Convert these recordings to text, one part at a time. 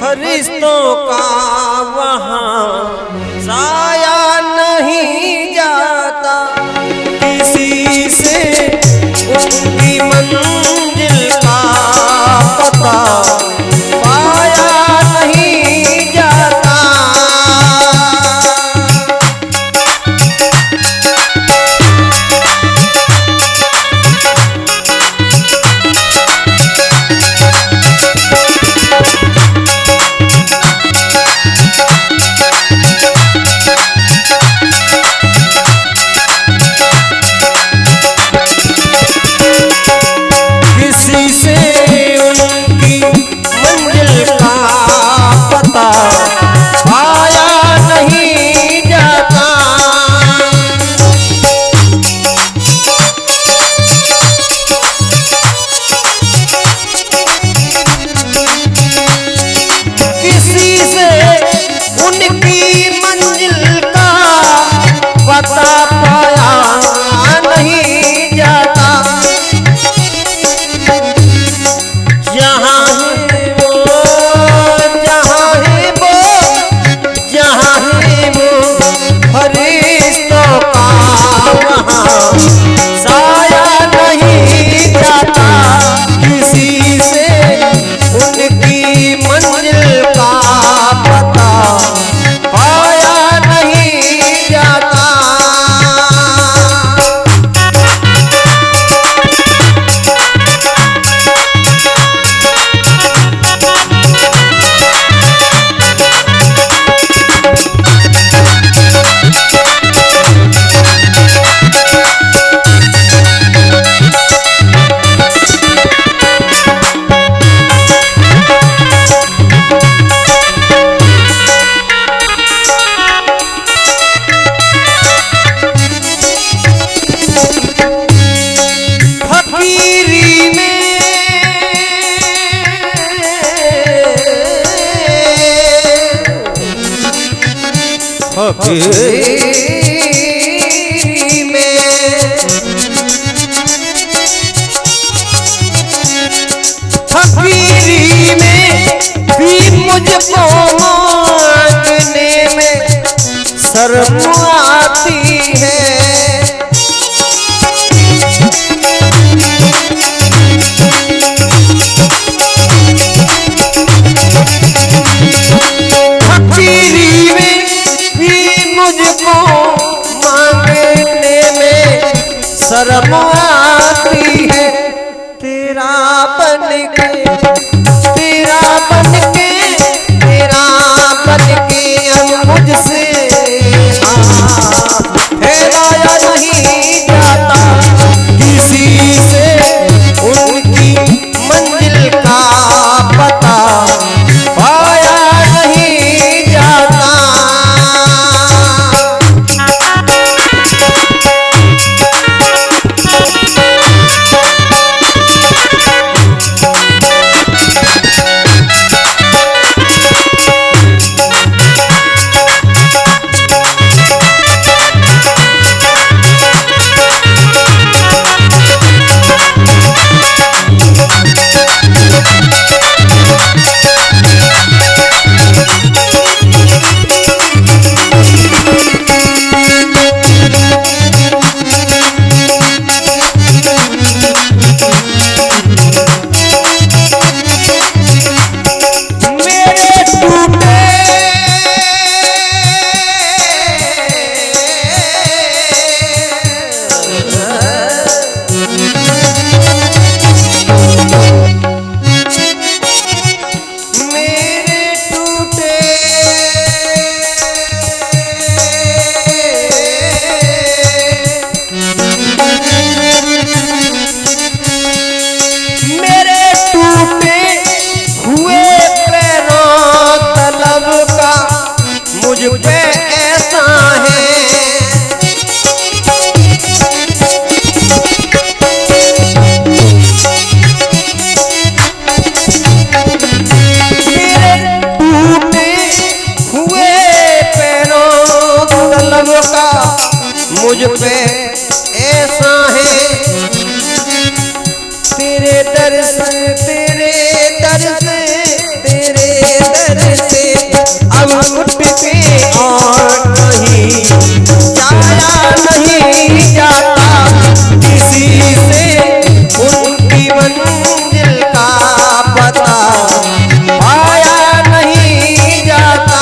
फरिश्तों का वहाँ साया नहीं जाता, किसी से उनकी मंजिल का पता पाया नहीं जाता। फकीरी में भी मुझको मांगने में शर्म आती है। फकीरी में भी मुझको मांगने में शर्म आती है। तेरा बन के अब मुझसे ठहराया नहीं जाता, किसी से उनकी मंजिल का पता पाया नहीं जाता। मुझ पे ऐसा है, तेरे दर से तेरे दर से तेरे दर मुकुट पे और कहीं जाया नहीं जाता, किसी से उनकी मंजिल का पता पाया नहीं जाता।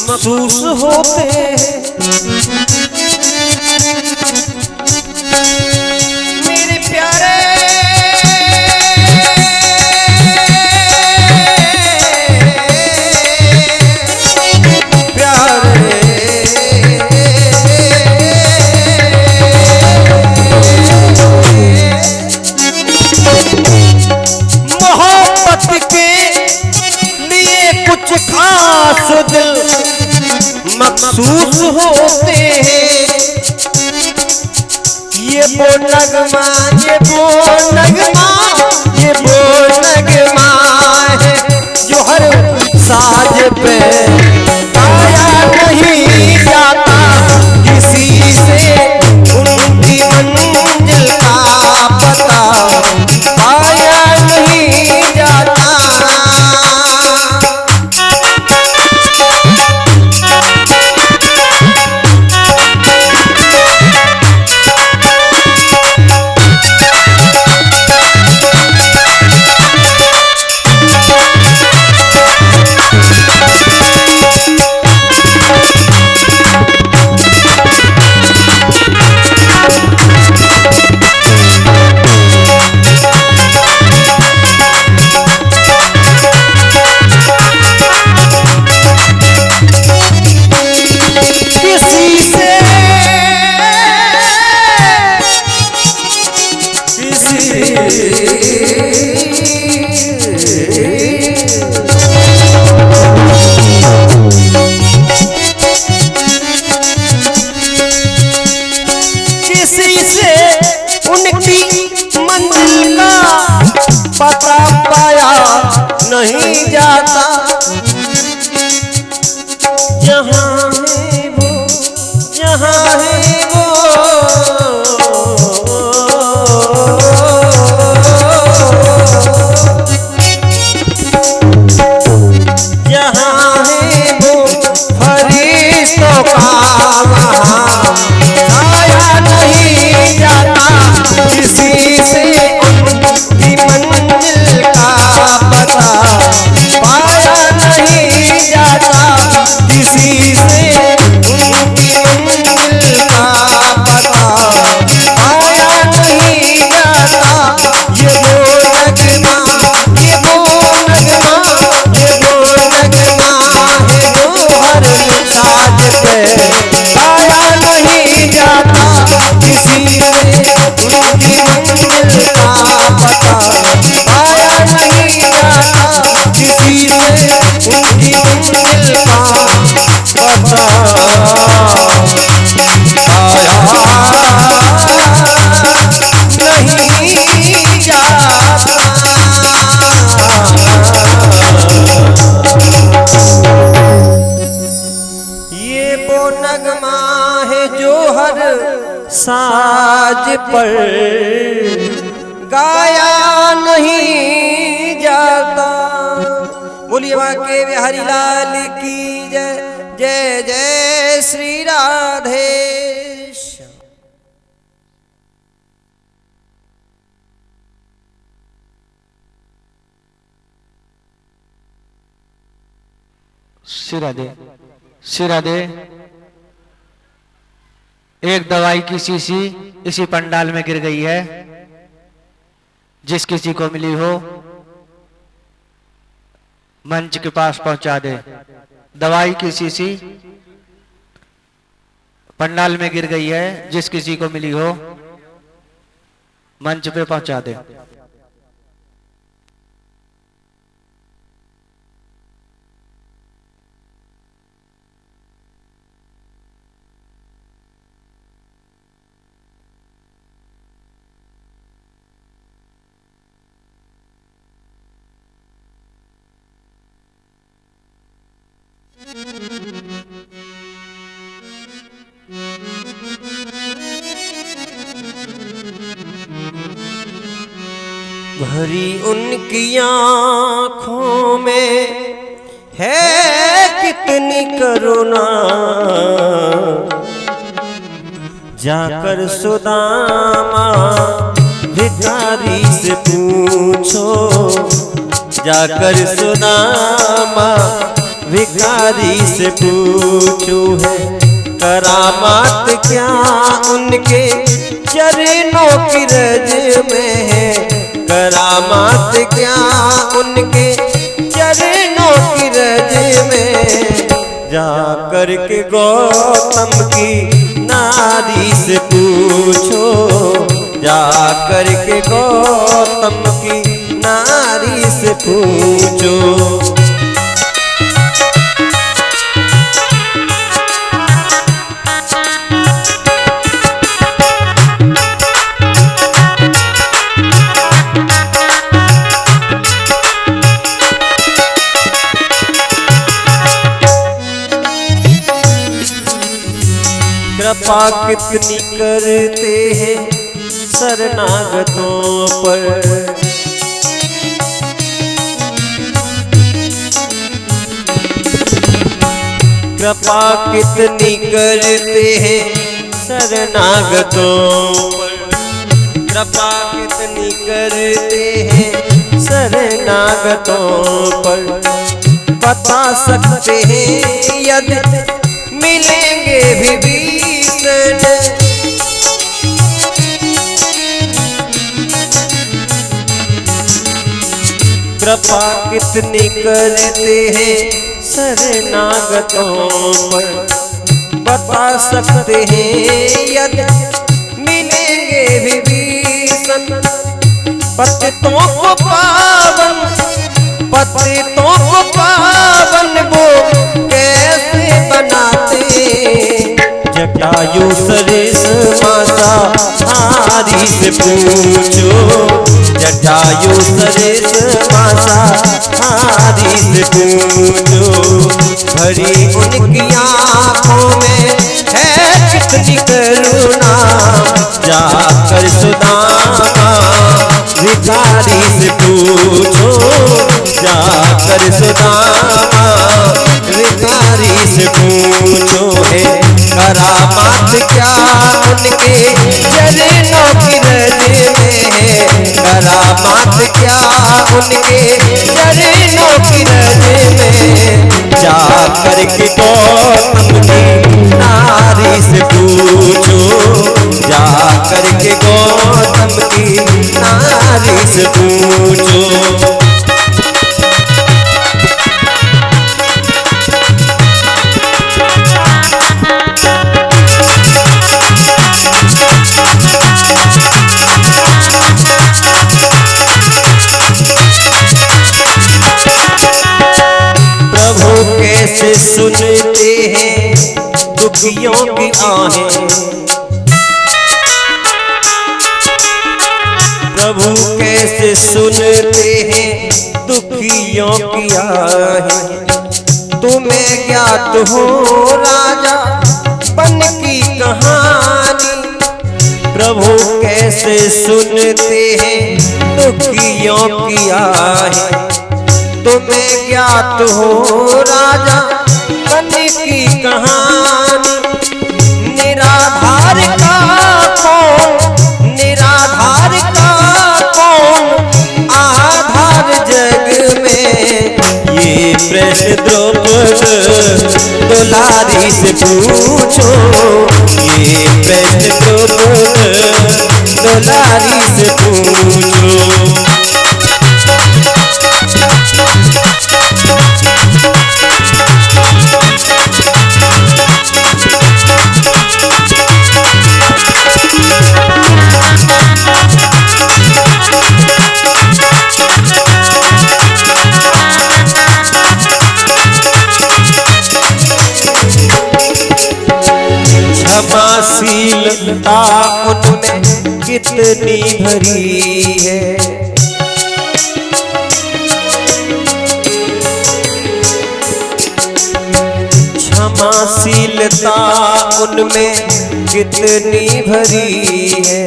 महसूस होते मेरे प्यारे मोहब्बत के लिए कुछ खास दिल महसूस होते हैं। ये वो नगमा, ये वो नगमा, ये वो नगमा है जो हर साज पे गाया नहीं जाता, किसी से उनकी मंजिल का पता पाया नहीं जाता। पता पाया नहीं जाता, जहाँ है वो, जहाँ है वो, जहाँ है वो फरिश्तों का वहाँ आया नहीं जाता, किसी से उनकी मंजिल का पता पाया नहीं जाता, किसी से उनकी मंजिल का पता पाया नहीं जाता। ये वो नगमा, ये वो नगमा, ये वो नगमा है जो हर साज पे गाया नहीं जाता, किसी से उनकी मंजिल का पता पाया नहीं जाता, किसी से उनकी मंजिल का पता पाया नहीं जाता। ये वो नगमा है जो हर साज पर गाया नहीं जाता। बोलिए बांके बिहारी लाल की जय। जय जय श्री राधे। सिरा दे, सिरा दे। एक दवाई की शीशी इसी पंडाल में गिर गई है, जिस किसी को मिली हो मंच के पास पहुंचा दे। दवाई की शीशी पंडाल में गिर गई है, जिस किसी को मिली हो मंच पे पहुंचा दे। भरी उनकी आँखों में है कितनी करुणा, जाकर सुदामा भिखारी से पूछो, जाकर सुदामा भिखारी से पूछो है करामात क्या उनके चरणों की रज में है, करामात क्या उनके चरणों की रज में। जाकर के गौतम की नारी से पूछो, जाकर के गौतम की नारी से पूछो। कृपा कितनी करते हैं शरणागतों पर, कृपा कितनी करते हैं शरणागतों पर, कृपा कितनी करते हैं शरणागतों पर। बता सकते हैं यदि मिलेंगे विभीषण, कृपा कितनी करते हैं शरणागतों पर। बता सकते हैं यदि मिलेंगे विभीषण। पतितों को पावन, पतितों को पावन वो कैसे बनाते, जटायु सरेस माता हारी से पूछो, जटायु सरेस माता हारी से पूछो। भरी उनकी आँखों में है कितनी करुणा, जाकर सुदामा भिखारी से पूछो, जाकर सुदामा भिखारी से पूछो है करामात क्या उनके चरणों की रज में है, करामात क्या उनके चरणों की रज में। जाकर के गौतम की नारी से पूछो, जाकर के गौतम की नारी से पूछो। कैसे सुनते हैं दुखियों की आहें, प्रभु कैसे सुनते हैं दुखियों की आहें। तुम्हें ज्ञात हो राजा बन की कहानी, प्रभु कैसे सुनते हैं दुखियों की आहें। तुम्हें ज्ञात हो राजा बन की कहानी, निराधार का कौन, निराधार का कौन आधार जग में। ये प्रश्न द्रौपदी दुलारी से पूछो ये प्रश्न तो दुलारी से पूछो। क्षमाशीलता उनमें कितनी भरी है, क्षमाशीलता उनमें कितनी भरी है।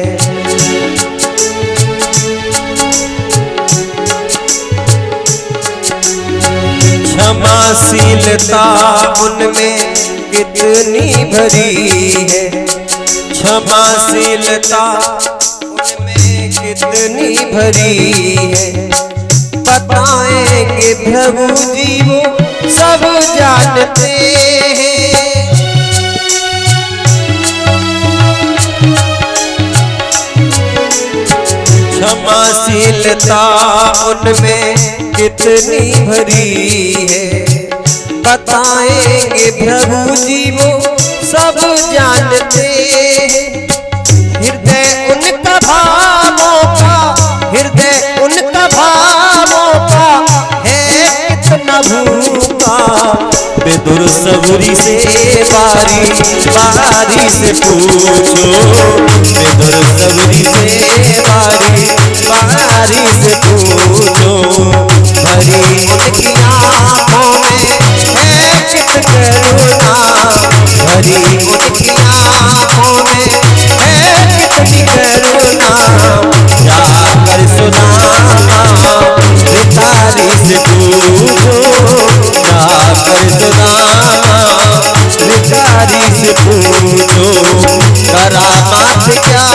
क्षमाशीलता उनमें कितनी भरी है, क्षमाशीलता उनमें कितनी भरी है। बताएंगे प्रभु जी वो सब जानते हैं, क्षमाशीलता उनमें कितनी भरी है। बताएंगे प्रभु जी वो सब जानते हैं। हृदय उनका भावों का, हृदय उनका भावों का है कितना भूखा। बेदुर सबरी से बारी बारी से पूछो, बेदुर सबरी से बारी बारी से पूछो। भरी उनकी आँखों में है कित करुणा, भरी उनकी आँखों में है कितनी करुणा। जाकर सुनाना भिखारी से पूछो, जाकर सुनाना भिखारी से पूछो। करामात क्या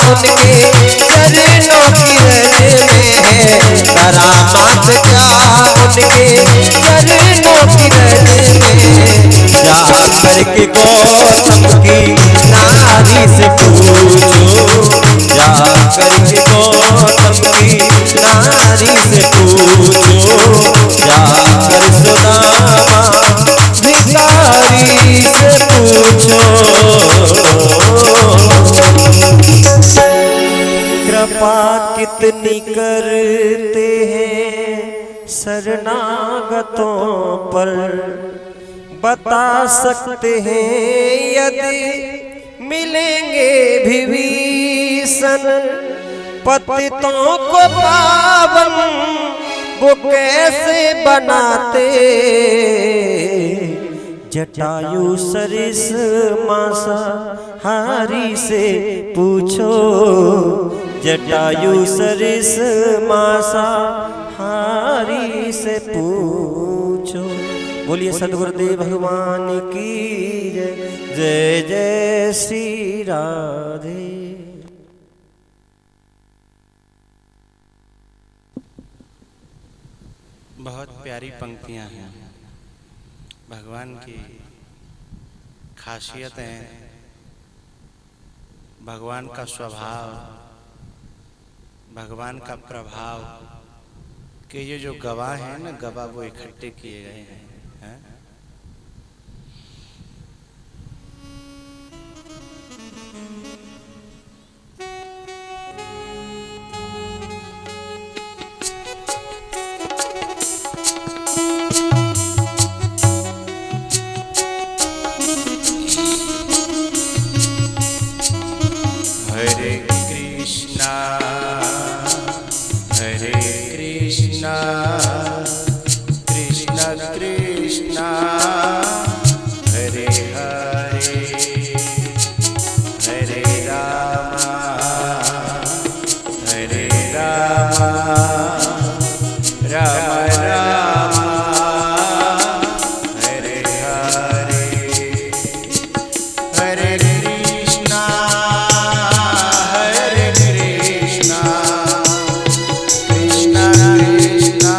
उनके चरणों की रज में है, करामात क्या उनके चरणों की रज में। जाकर के गौतम की नारी से पूछो, जाकर के गौतम की नारी से पूछो। जाकर सुदामा भिखारी से पूछो। कृपा कितनी करते हैं शरणागतों पर, बता सकते हैं यदि मिलेंगे विभीषण। पतितों को पावन वो कैसे बनाते, जटायु सरिस मांसाहारी से पूछो, जटायु सरिस मांसाहारी से पूछो। बोलिए सद्गुरुदेव भगवान की जय। जय जय श्री राधे। बहुत प्यारी पंक्तियां हैं। भगवान की खासियतें, भगवान का स्वभाव, भगवान का प्रभाव के ये जो गवाह हैं ना, गवाह वो इकट्ठे किए गए हैं। हरे कृष्णा कृष्ण कृष्णा हरे हरे, हरे रामा राम राम हरे हरे। हरे कृष्णा कृष्ण कृष्णा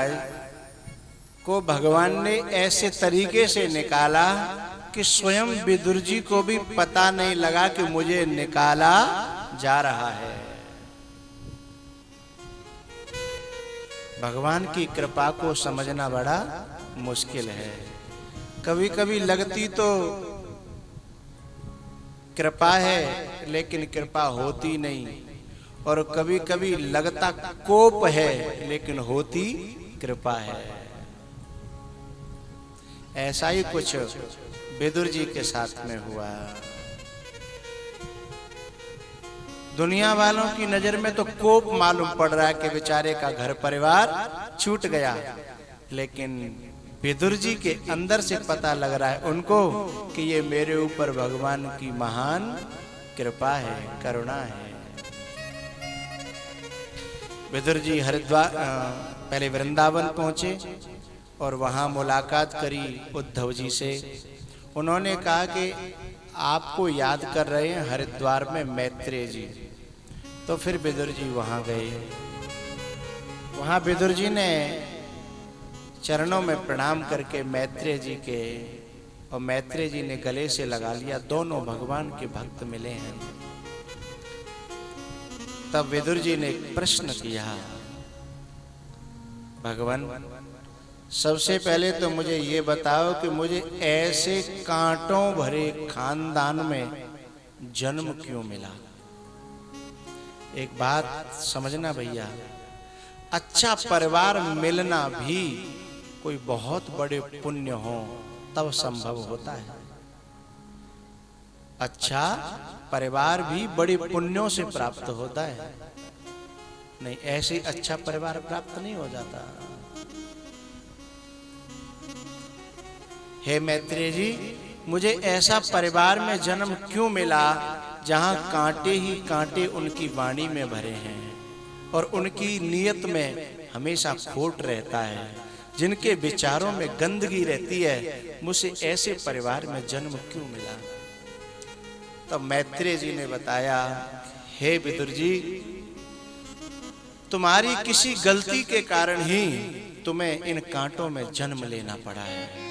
महाराज को भगवान ने ऐसे तरीके से निकाला कि स्वयं विदुर जी को भी पता नहीं लगा कि मुझे निकाला जा रहा है। भगवान की कृपा को समझना बड़ा मुश्किल है। कभी कभी लगती तो कृपा है लेकिन कृपा होती नहीं, और कभी कभी लगता कोप है लेकिन होती कृपा है। ऐसा ही कुछ विदुर जी के साथ में हुआ। दुनिया वालों की नजर में तो कोप मालूम पड़ रहा है कि बेचारे का घर परिवार छूट गया, लेकिन विदुर जी के अंदर से पता लग रहा है उनको कि ये मेरे ऊपर भगवान की महान कृपा है, करुणा है। विदुर जी हरिद्वार पहले वृंदावन पहुंचे और वहां मुलाकात करी उद्धव जी से। उन्होंने कहा कि आपको याद कर रहे हैं हरिद्वार में मैत्रेय जी। तो फिर विदुर जी वहां गए। वहां विदुर जी ने चरणों में प्रणाम करके मैत्रेय जी के, और मैत्रेय जी ने गले से लगा लिया। दोनों भगवान के भक्त मिले हैं। तब विदुर जी ने एक प्रश्न किया, भगवान सबसे पहले तो मुझे ये बताओ कि मुझे ऐसे कांटों भरे खानदान में जन्म क्यों मिला। एक बात समझना भैया, अच्छा परिवार मिलना भी कोई बहुत बड़े पुण्य हो तब संभव होता है। अच्छा परिवार भी बड़े पुण्यों से प्राप्त होता है, नहीं ऐसे अच्छा परिवार प्राप्त नहीं हो जाता। हे मैत्रेय जी, मुझे ऐसा परिवार में जन्म क्यों मिला जहां कांटे ही कांटे उनकी वाणी में भरे हैं और उनकी नियत में हमेशा खोट रहता है, जिनके विचारों में गंदगी रहती है। मुझे ऐसे परिवार में जन्म क्यों मिला। तब मैत्रेय जी ने बताया, हे विदुर जी, तुम्हारी किसी गलती के कारण ही तुम्हें इन कांटों में जन्म लेना पड़ा है।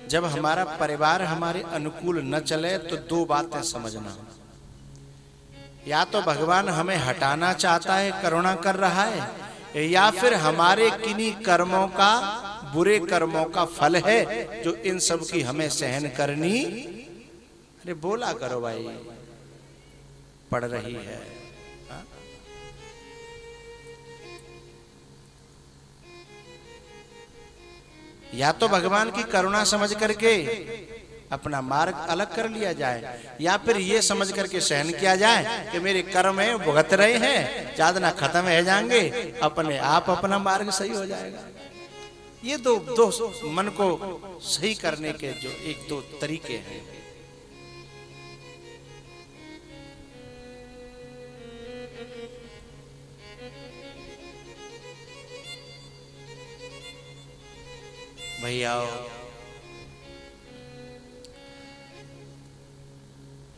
जब हमारा परिवार हमारे अनुकूल न चले तो दो बातें समझना, या तो भगवान हमें हटाना चाहता है, करुणा कर रहा है, या फिर हमारे किन्हीं कर्मों का, बुरे कर्मों का फल है जो इन सब की हमें सहन करनी। अरे बोला करो भाई, पड़ रही है। या तो भगवान की करुणा समझ करके अपना मार्ग अलग कर लिया जाए, या फिर ये समझ करके सहन किया जाए कि मेरे कर्म है भुगत रहे हैं, साधना खत्म है जाएंगे, अपने आप अपना मार्ग सही हो जाएगा। ये दो मन को सही करने के जो एक दो तरीके हैं। भैया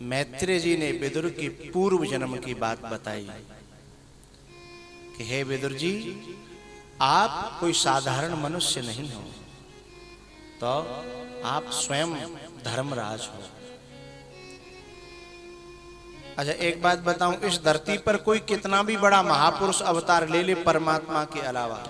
मैत्रेय जी ने विदुर की पूर्व जन्म की बात बताई कि हे विदुर जी, आप कोई साधारण मनुष्य नहीं हो, तो आप स्वयं धर्मराज हो। अच्छा एक बात बताऊं, इस धरती पर कोई कितना भी बड़ा महापुरुष अवतार ले ले परमात्मा के अलावा,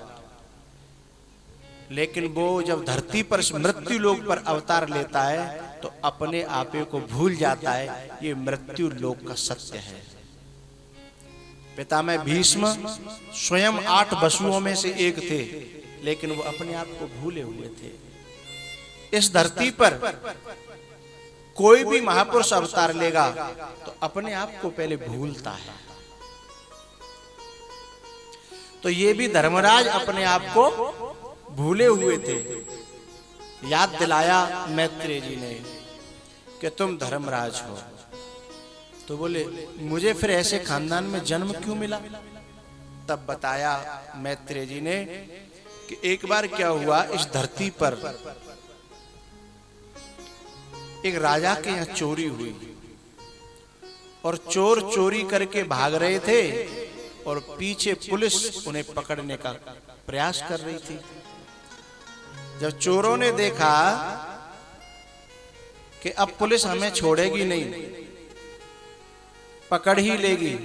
लेकिन वो जब धरती पर मृत्यु लोक पर अवतार लेता है तो अपने आपे को भूल जाता है। ये मृत्यु लोक का सत्य है। पितामह भीष्म स्वयं 8 वसुओं में से एक थे, लेकिन वो अपने आप को भूले हुए थे। इस धरती पर कोई भी महापुरुष अवतार लेगा तो अपने आप को पहले भूलता है। तो ये भी धर्मराज अपने आप को भूले हुए थे। याद दिलाया मैत्रेय जी ने कि तुम धर्मराज हो। तो बोले मुझे फिर ऐसे खानदान में जन्म क्यों मिला। तब बताया मैत्रेय जी ने कि एक बार क्या हुआ, इस धरती पर एक राजा के यहाँ चोरी हुई और चोर चोरी करके भाग रहे थे और पीछे पुलिस उन्हें पकड़ने का प्रयास कर रही थी। जब चोरों ने देखा कि अब पुलिस हमें छोड़ेगी नहीं, पकड़ ही लेगी,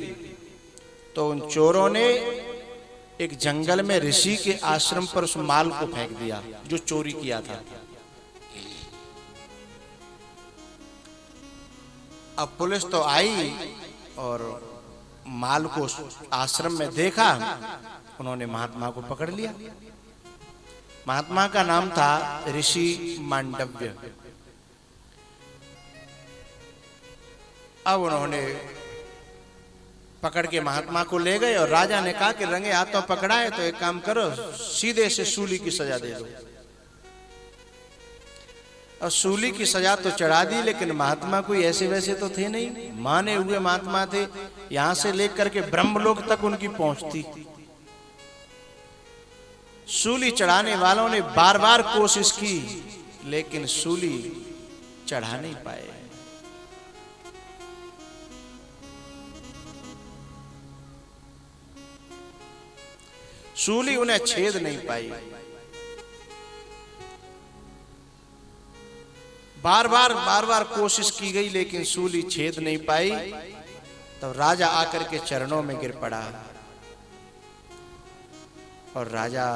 तो उन चोरों ने एक जंगल में ऋषि के आश्रम पर उस माल को फेंक दिया जो चोरी किया था। अब पुलिस तो आई और माल को आश्रम में देखा, उन्होंने महात्मा को पकड़ लिया। महात्मा का नाम था ऋषि मांडव्य। अब उन्होंने पकड़ के महात्मा को ले गए और राजा ने कहा कि रंगे हाथों पकड़ा है तो एक काम करो, सीधे से सूली की सजा दे दो। और सूली की सजा तो चढ़ा दी, लेकिन महात्मा कोई ऐसे वैसे तो थे नहीं, माने हुए महात्मा थे। यहां से लेकर के ब्रह्मलोक तक उनकी पहुंच थी। सूली चढ़ाने वालों ने बार बार कोशिश की, लेकिन सूली चढ़ा नहीं पाए। सूली उन्हें छेद नहीं पाई। बार बार कोशिश की गई, लेकिन सूली छेद नहीं पाई। तब राजा आकर के चरणों में गिर पड़ा और राजा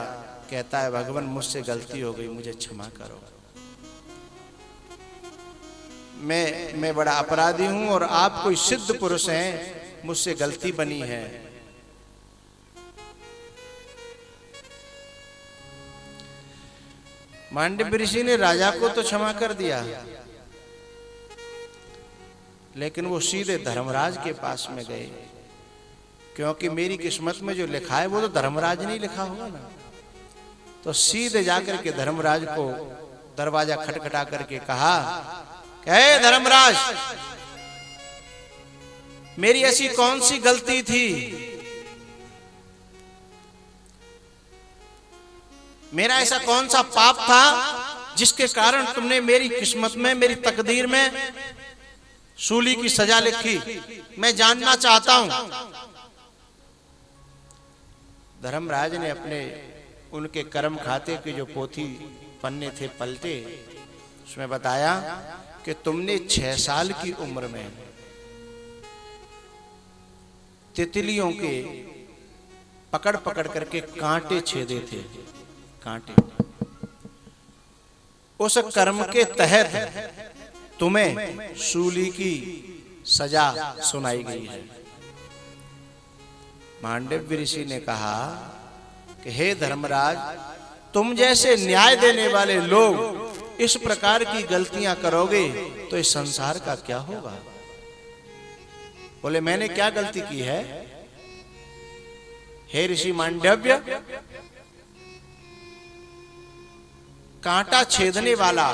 कहता है, भगवान मुझसे गलती हो गई, मुझे क्षमा करो। मैं बड़ा अपराधी हूं और आप कोई सिद्ध पुरुष हैं, मुझसे गलती बनी है। मांडव्य ऋषि ने राजा को तो क्षमा कर दिया, लेकिन वो सीधे धर्मराज के पास में गए, क्योंकि मेरी किस्मत में जो लिखा है वो तो धर्मराज ने लिखा होगा ना। तो सीधे जाकर के धर्मराज को दरवाजा खटखटा करके कहा, हे धर्मराज, मेरी ऐसी कौन सी गलती थी, मेरा ऐसा कौन सा पाप था जिसके कारण तुमने मेरी किस्मत में, मेरी तकदीर में सूली की सजा लिखी, मैं जानना चाहता हूं। धर्मराज ने अपने उनके कर्म खाते के जो पोथी पन्ने थे पलटे, उसमें बताया कि तुमने 6 साल की उम्र में तितलियों के पकड़ पकड़ करके कांटे छेदे थे, कांटे। उस कर्म के तहत तुम्हें सूली की सजा सुनाई गई है। मांडव्य ऋषि ने कहा कि हे धर्मराज, तुम जैसे न्याय देने वाले लोग इस प्रकार की गलतियां करोगे तो इस संसार का क्या होगा। बोले, मैंने क्या गलती की है? हे ऋषि मांडव्य, कांटा छेदने वाला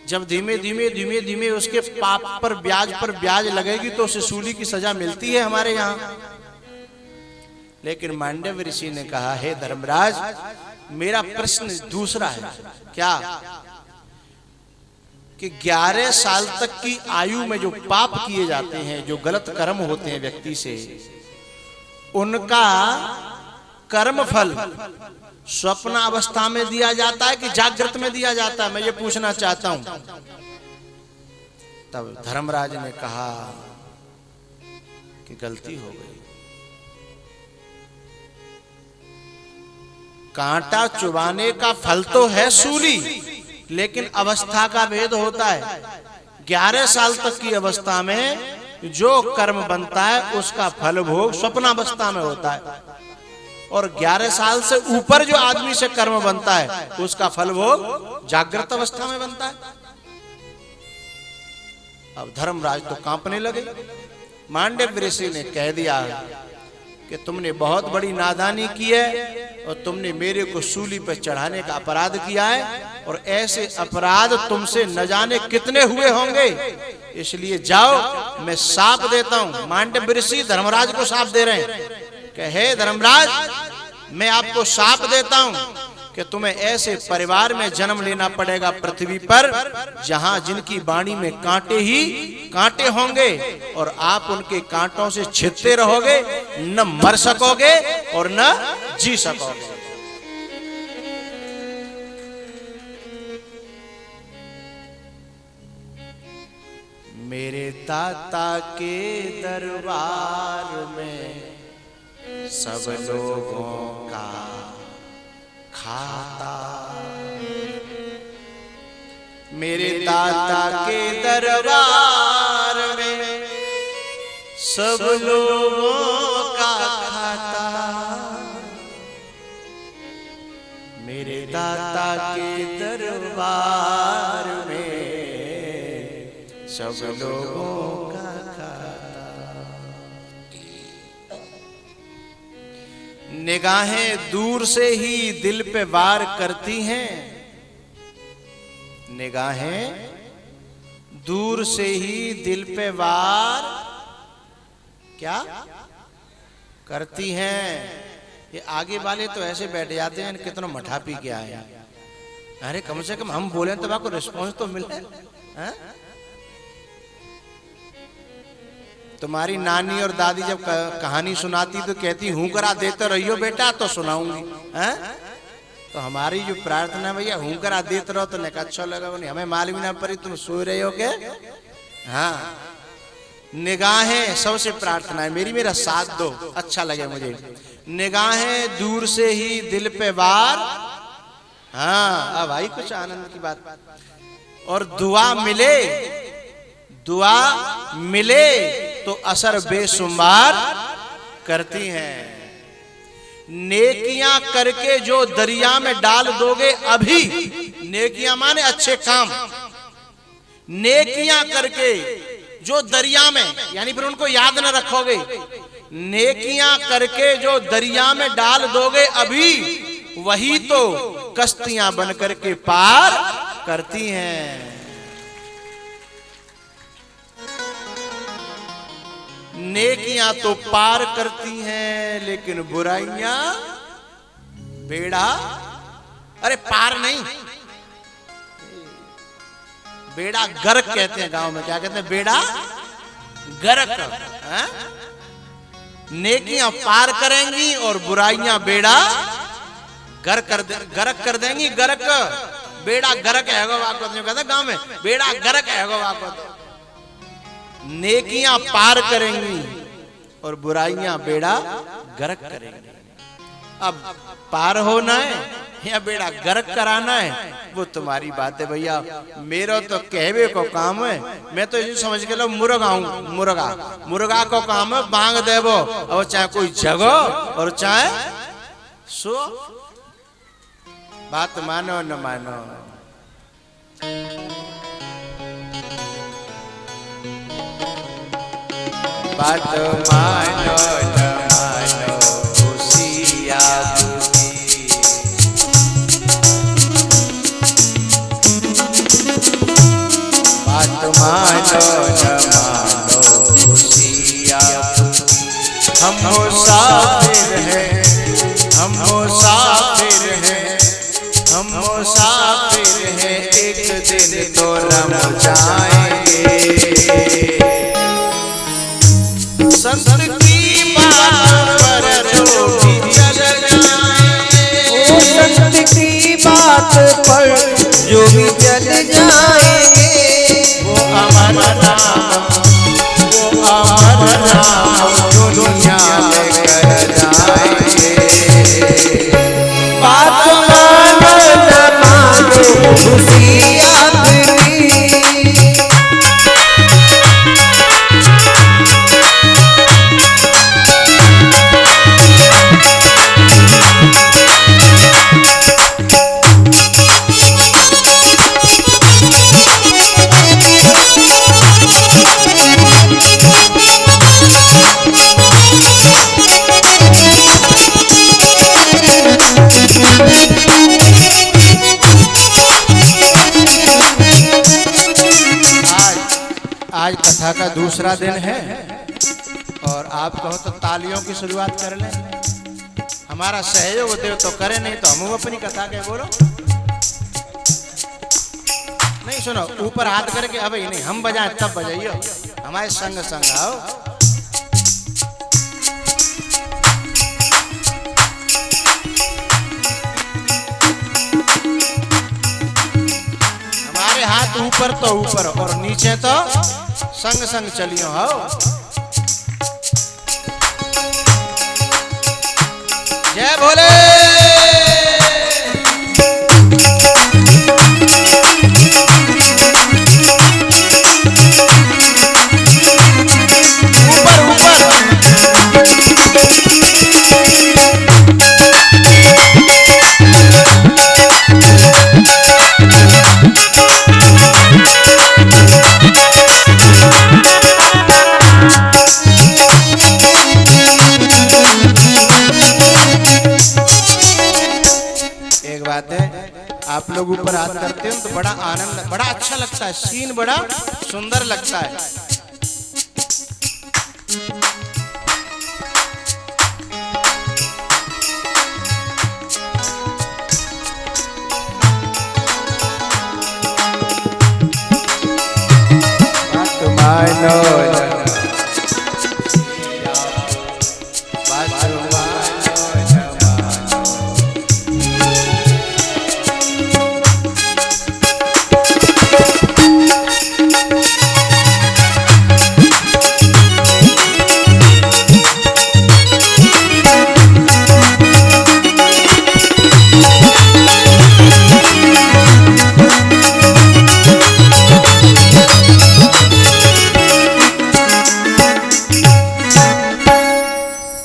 जब धीमे धीमे उसके पाप पर ब्याज लगेगी तो उसे सूली की सजा मिलती है हमारे यहाँ। लेकिन मांडव्य ऋषि ने कहा, हे धर्मराज, मेरा प्रश्न दूसरा है। क्या? कि 11 साल तक की आयु में जो पाप किए जाते हैं, जो गलत कर्म होते हैं व्यक्ति से, उनका कर्म फल स्वप्न अवस्था में दिया जाता है कि जागृत में दिया जाता है? मैं ये पूछना चाहता हूं। तब धर्मराज ने कहा कि गलती हो गई, कांटा चुबाने का फल तो है सूली, लेकिन अवस्था का भेद होता है। 11 साल तक की अवस्था में जो कर्म बनता है उसका फल भोग स्वप्नावस्था में होता है, और 11 साल से ऊपर जो आदमी से कर्म बनता है उसका फल भोग जागृत अवस्था में बनता है। अब धर्मराज तो कांपने लगे। मांडव्य ऋषि ने कह दिया कि तुमने बहुत बड़ी नादानी की है और तुमने मेरे को सूली पर चढ़ाने का अपराध किया है, और ऐसे अपराध तुमसे न जाने कितने हुए होंगे। इसलिए जाओ, मैं शाप देता हूं। मांडव्य ऋषि धर्मराज को शाप दे रहे हैं कि हे धर्मराज, मैं आपको शाप देता हूं कि तुम्हें ऐसे परिवार में जन्म लेना पड़ेगा पृथ्वी पर जहां जिनकी वाणी में कांटे ही कांटे होंगे और आप उनके कांटों से छिदते रहोगे, न मर सकोगे और न जी सकोगे। मेरे दाता के दरबार में सब लोगों का खाता, मेरे दाता के दरबार में सब लोगों का खाता, मेरे दाता के दरबार में सब लोगों का निगाहें दूर से ही दिल पे वार करती हैं, निगाहें दूर से ही दिल पे वार क्या करती हैं। ये आगे वाले तो ऐसे बैठ जाते हैं कितना मठा पी के आए, अरे कम से कम हम बोले तो आपको रिस्पॉन्स तो मिले। तुम्हारी नानी और दादी जब कहानी सुनाती तो कहती हूं करा देते रहियो बेटा तो सुनाऊंगी, हैं? तो हमारी जो प्रार्थना भैया हूं करा देते रहो तो ने अच्छा लगा, नहीं हमें मालूम ना पड़ी तुम सो रहे हो के। हाँ, निगाहें सबसे प्रार्थना है मेरी, मेरा साथ दो, अच्छा लगे मुझे। निगाहें दूर से ही दिल पे वार, हाँ भाई कुछ आनंद की बात। और दुआ मिले, दुआ मिले तो असर बेशुमार करती हैं। नेकियां करके जो दरिया में डाल दोगे अभी, नेकियां माने अच्छे काम, नेकियां करके जो दरिया में, यानी फिर उनको याद न रखोगे, नेकियां करके जो दरिया में डाल दोगे अभी, वही तो कश्तियां बन करके पार करती हैं। नेकियां तो पार करती हैं लेकिन बुराइयां बेड़ा, अरे पार नहीं, बेड़ा गर्क कहते हैं गांव में, क्या कहते हैं बेड़ा गर्क। नेकियां पार करेंगी और बुराइयां बेड़ा गर्क कर देंगी। गर्क बेड़ा गर्क है कहते गांव में, बेड़ा गर्क है। नेकियां पार करेंगी और बुराइयां बेड़ा गर्क करेंगी। अब पार होना है या बेड़ा गर्क कराना है वो तुम्हारी बात है भैया, मेरा तो कहवे को काम है। मैं तो ये समझ के लो मुर्गा हूं, मुर्गा मुर्गा को काम है बांग देवो, और चाहे कोई जगो और चाहे सो, बात मानो न मानो। बात मानो न मानो खुशिया बुद्धि, बात मानो न मानो खुशिया बुद्धि। हम मुसाफिर हैं, हम मुसाफिर हैं, हम मुसाफिर हैं, एक दिन तो रम जाएंगे। संत की बात पर जो भी चल जाएंगे, संत की बात पर जो भी चल जाएंगे, वो अमर नाम, वो अमर नाम दुनिया में कर जाएंगे। बात मानो न मानो खुशी अपनी, आज कथा का दूसरा दिन है और आप कहो तो तालियों की शुरुआत कर लें। हमारा सहयोग दे तो करे, नहीं तो हम अपनी कथा के बोलो। नहीं सुनो, ऊपर हाथ करके अब नहीं हम बजाएं तब बजाइयो, हमारे संग संग आओ। हमारे हाथ ऊपर तो ऊपर और नीचे तो संग संग चलियो हो। जय भोले। आप लोग ऊपर हाथ करते हो तो बड़ा आनंद, बड़ा अच्छा लगता है, सीन बड़ा सुंदर लगता है।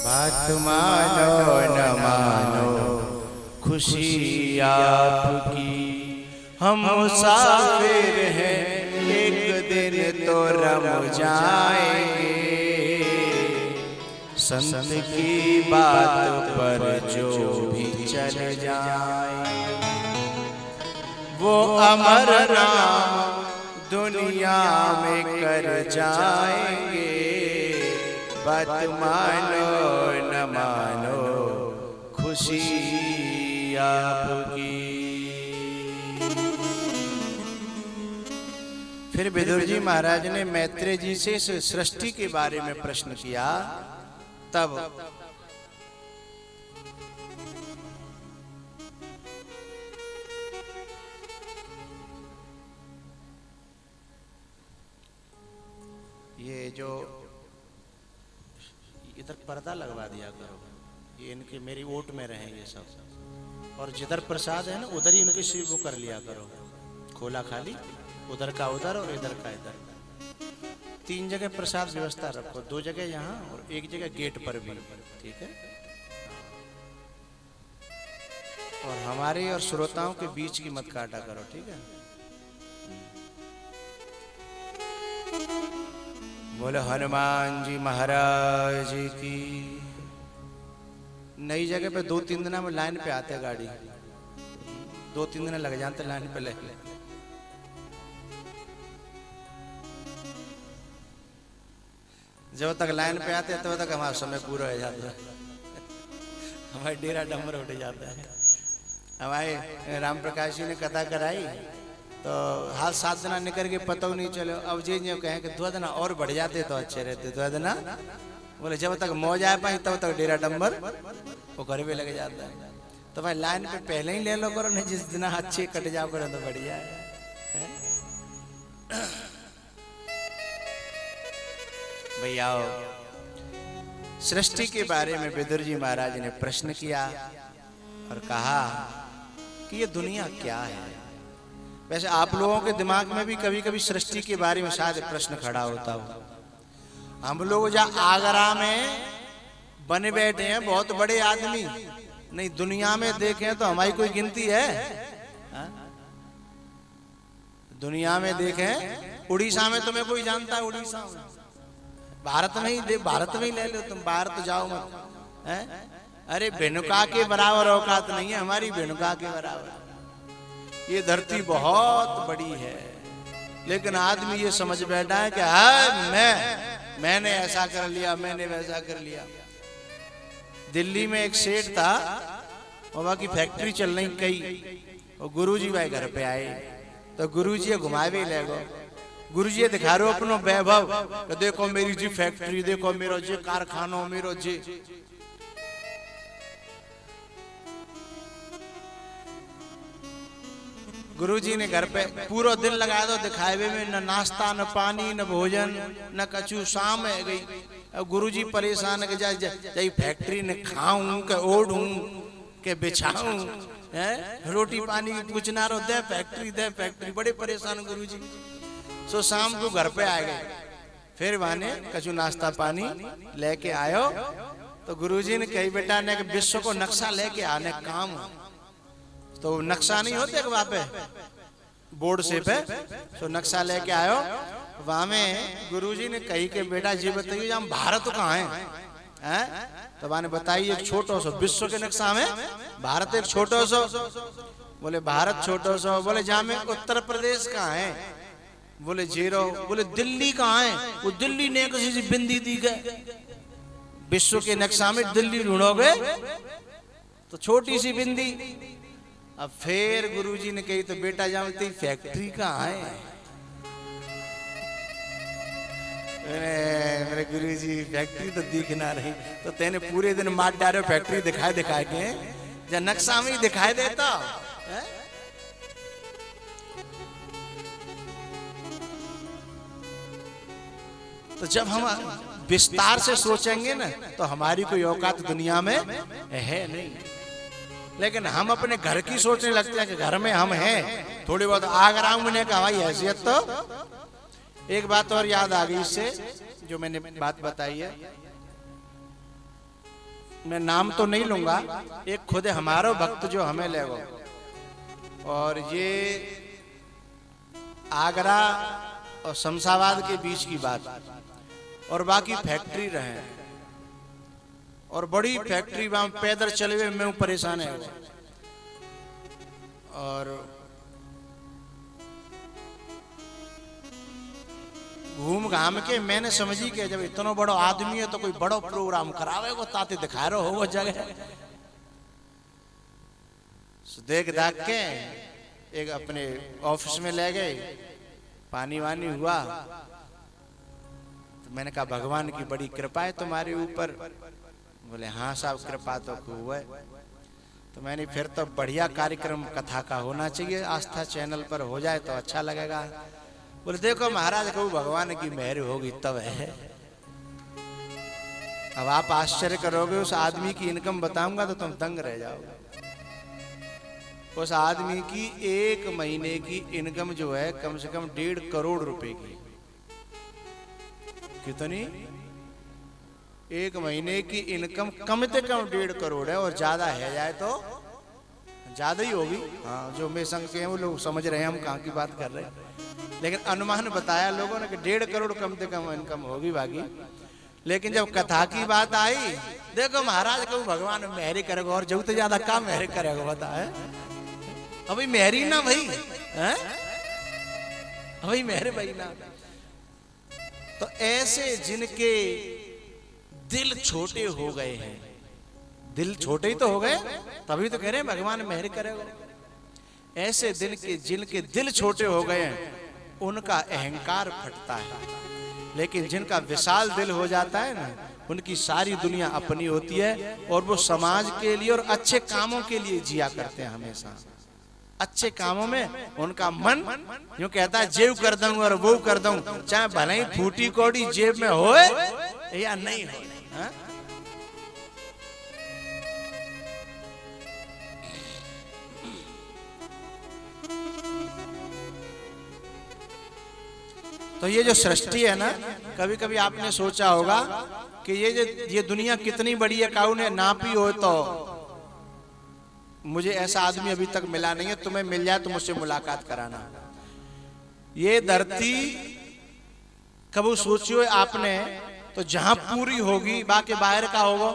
बात मानो खुशी आपकी, हम मुसाफिर हैं, एक दिन तो रम जाएंगे। संत की बात पर जो भी चल जाए, वो अमर नाम दुनिया में कर जाएंगे। बात मानो न मानो, खुशी आपकी। फिर विदुर जी महाराज ने मैत्रेय जी से इस सृष्टि के बारे में प्रश्न किया। तब ये जो इधर पर्दा लगवा दिया करो, ये इनके मेरी ओट में रहेंगे सब। और जिधर प्रसाद है ना उधर ही उनके शिव वो कर लिया करो, खोला खाली, उधर का उधर और इधर का इधर। 3 जगह प्रसाद व्यवस्था रखो, 2 जगह यहाँ और 1 जगह गेट पर भी, ठीक है। और हमारे और श्रोताओं के बीच की मत काटा करो, ठीक है। बोले हनुमान जी महाराज की। नई जगह पे 2-3 दिन में लाइन पे आते गाड़ी, 2-3 दिन लग जाते लाइन पे ले। जब तक लाइन पे आते तब तक हमारा समय पूरा हो जाता है, हमारे डेरा डमर उठ जाता है। हमारे राम प्रकाश जी ने कथा कराई तो हाल 7 दिन निकल के पता नहीं चलो। अब जी जो कहें कि 2 दिन और बढ़ जाते तो अच्छे रहते। 2 दिन बोले जब तक मौज आ पाए तब तक डेरा डंबर वो घर भी लग जाता है। तो भाई लाइन पे पहले ही ले लो करो, नहीं जिस दिन अच्छे कट जाओ करो तो बढ़िया है। भैया सृष्टि के बारे में विदुर जी महाराज ने प्रश्न किया और कहा कि ये दुनिया क्या है। वैसे आप लोगों के दिमाग में भी कभी कभी सृष्टि के बारे में शायद प्रश्न खड़ा होता हो। हम लोग जहाँ आगरा में बने बैठे हैं बहुत बड़े आदमी, नहीं दुनिया में देखें तो हमारी कोई गिनती है? दुनिया में देखें, उड़ीसा में तुम्हें कोई जानता है? उड़ीसा में, भारत में ही भारत में ही ले लो तुम, बाहर तो जाओ मत है? अरे बेनुका के बराबर औकात नहीं है हमारी, बेनुका के बराबर। ये धरती बहुत बड़ी है, लेकिन आदमी ये समझ बैठा है कि मैंने ऐसा कर लिया, मैंने वैसा कर लिया। दिल्ली में एक सेठ था, वहाँ की फैक्ट्री चल रही कई, और गुरुजी भाई घर पे आए तो गुरुजी घुमावे ले गो। गुरुजी दिखा रहे हो अपनो वैभव, तो देखो मेरी जी फैक्ट्री, देखो मेरो जी कारखाना, मेरो जी। गुरुजी ने घर पे पूरा दिन लगाया तो दिखावे में, न नाश्ता न पानी न भोजन न कछु। शाम है गई, अब गुरुजी परेशान है कि जाई फैक्ट्री ने खाऊं के ओढ़ूं के बिछाऊं, रोटी पानी कुछ ना रो, दे फैक्ट्री, बड़े परेशान गुरुजी। सो शाम को घर पे आ गए, फिर वाने कछु नाश्ता पानी लेके आयो तो गुरुजी ने कही बेटा ने विश्व को नक्शा लेके आने काम। तो नक्शा नहीं होते वहां पे बोर्ड से पे, तो नक्शा लेके आयो। वहां में गुरुजी ने कही के बेटा जी बताइए हम भारत कहाँ हैं? तो वहां ने बताइए एक छोटो सो विश्व के नक्शा में भारत एक छोटो सो। बोले भारत छोटो सो, बोले जहाँ में उत्तर प्रदेश कहाँ है? बोले जीरो। बोले दिल्ली कहाँ है? वो दिल्ली ने किसी से बिंदी दी गए, विश्व के नक्शा में दिल्ली ढूंढोगे तो छोटी सी बिंदी। अब फिर गुरुजी ने कही तो बेटा जानती फैक्ट्री कहाँ है? मेरे गुरुजी फैक्ट्री तो दिख ना रही, तो तेने पूरे दिन मार डाले फैक्ट्री दिखाए के, जब नक्शा में ही दिखाई देता है? तो जब हम विस्तार से सोचेंगे ना तो हमारी कोई औकात दुनिया में है नहीं। लेकिन हम अपने घर की सोचने लगते हैं कि घर में हम हैं, थोड़ी बहुत आगरा में का हमारी हैसियत। तो एक बात और याद आ गई इससे, जो मैंने बात बताई है, मैं नाम तो नहीं लूंगा, एक खुद हमारा भक्त जो हमें ले गो, और ये आगरा और शमशाबाद के बीच की बात, और बाकी फैक्ट्री रहे, और बड़ी फैक्ट्री वहां पैदल चले हुए मैं परेशान है। और घूम घाम के मैंने समझी कि जब इतना बड़ा आदमी है तो कोई बड़ा प्रोग्राम करावे को ताते दिखा रहे हो वो जगह। देख दाख के एक अपने ऑफिस में ले गए, पानी वानी हुआ, तो मैंने कहा भगवान की बड़ी कृपा है तुम्हारे ऊपर। बोले हाँ साहब कृपा तो खूब है। तो मैंने फिर तो बढ़िया कार्यक्रम कथा का होना चाहिए, आस्था चैनल पर हो जाए तो अच्छा लगेगा। बोले देखो महाराज कहूँ भगवान की मेहर होगी तब है। अब आप आश्चर्य करोगे, उस आदमी की इनकम बताऊंगा तो तुम दंग रह जाओगे। उस आदमी की एक महीने की इनकम जो है कम से कम 1.5 करोड़ रुपए की। कितनी? एक महीने की इनकम कम से कम 1.5 करोड़ है, और ज्यादा है जाए तो ज्यादा ही होगी। हाँ, जो मैं संग के हैं वो लोग समझ रहे हैं हम कहाँ की बात कर रहे हैं, लेकिन अनुमान बताया लोगों ने कि 1.5 करोड़ कम से कम इनकम होगी बाकी। लेकिन जब कथा की बात आई, देखो महाराज को भगवान मेहरी करेगा, और जो तो ज्यादा काम मेहरी करेगा बता है। अभी मेहरी ना भाई है, अभी मेहरे भाई ना। तो ऐसे जिनके दिल छोटे हो गए हैं, दिल छोटे ही तो हो गए तभी तो कह रहे हैं भगवान मेहर करेगा। ऐसे दिन के जिनके दिल छोटे हो गए हैं उनका अहंकार फटता है, लेकिन जिनका विशाल दिल हो जाता है ना, उनकी सारी दुनिया अपनी होती है, और वो समाज के लिए और अच्छे कामों के लिए जिया करते हैं। हमेशा अच्छे कामों में उनका मन यूं कहता है जेब कर दूं और वो कर दूं, चाहे भले ही फूटी कौड़ी जेब में होए या नहीं हो। तो ये जो सृष्टि है ना, कभी कभी आपने सोचा होगा कि ये दुनिया कितनी बड़ी है, काऊ ने नापी हो तो मुझे ऐसा आदमी अभी तक मिला नहीं है, तुम्हें मिल जाए तो मुझसे मुलाकात कराना। ये धरती कभी सोचियो आपने, तो जहां पूरी होगी बाकी बाहर का होगा।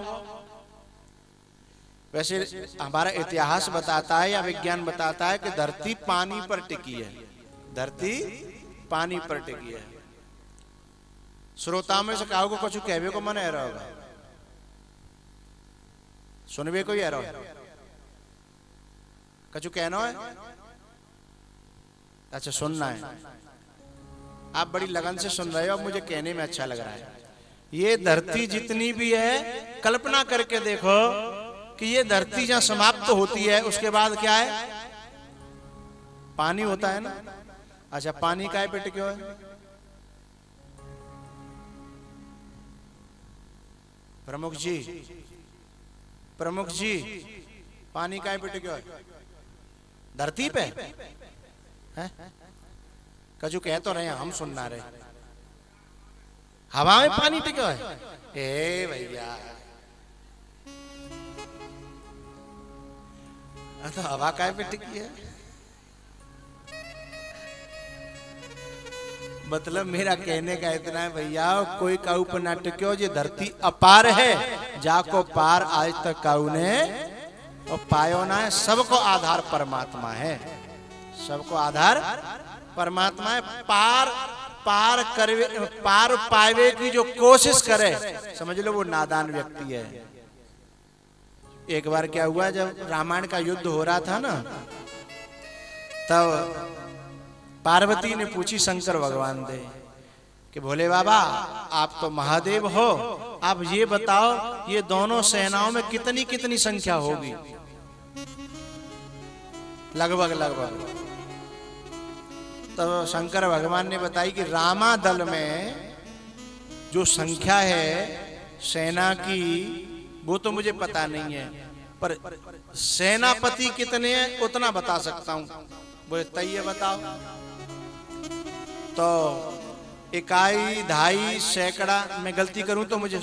वैसे हमारा इतिहास बताता है या विज्ञान बताता है कि धरती पानी पर टिकी है, धरती पानी पर टिकी है। श्रोता में से कहो को कुछ कहवे को मन रहा होगा, सुनबे कोई एरो कछु कहना है? अच्छा सुनना है। आप बड़ी लगन से सुन रहे हो, मुझे कहने में अच्छा लग रहा है। ये धरती जितनी भी है, कल्पना करके देखो कि ये धरती जहां समाप्त होती है उसके बाद क्या है? पानी होता है ना। अच्छा पानी काय पे टिके हुए? प्रमुख जी, प्रमुख जी, पानी काय पे टिके हुए? धरती पे है? कजू कह तो रहे हैं, हम सुन ना रहे। हवा में पानी टिके हुए? ए भैया, तो हवा काय पे टिकी है? मतलब मेरा कहने का इतना है भैया, कोई काऊ पर ना टिक्यो, ये धरती अपार है, जाको पार आज तक काऊ ने और पायो ना है। सबको आधार परमात्मा है, सबको आधार परमात्मा है। पार पावे की जो कोशिश करे, समझ लो वो नादान व्यक्ति है। एक बार क्या हुआ, जब रामायण का युद्ध हो रहा था ना, तब पार्वती ने पूछी शंकर भगवान से कि भोले बाबा आप तो महादेव हो, आप ये बताओ ये दोनों सेनाओं में कितनी कितनी संख्या होगी? लगभग लगभग। तब शंकर भगवान ने बताई कि रामा दल में जो संख्या है सेना की वो तो मुझे पता नहीं है, पर सेनापति कितने हैं उतना बता सकता हूं। बोले तय बताओ। तो इकाई, दहाई, सैकड़ा, मैं गलती करूं तो मुझे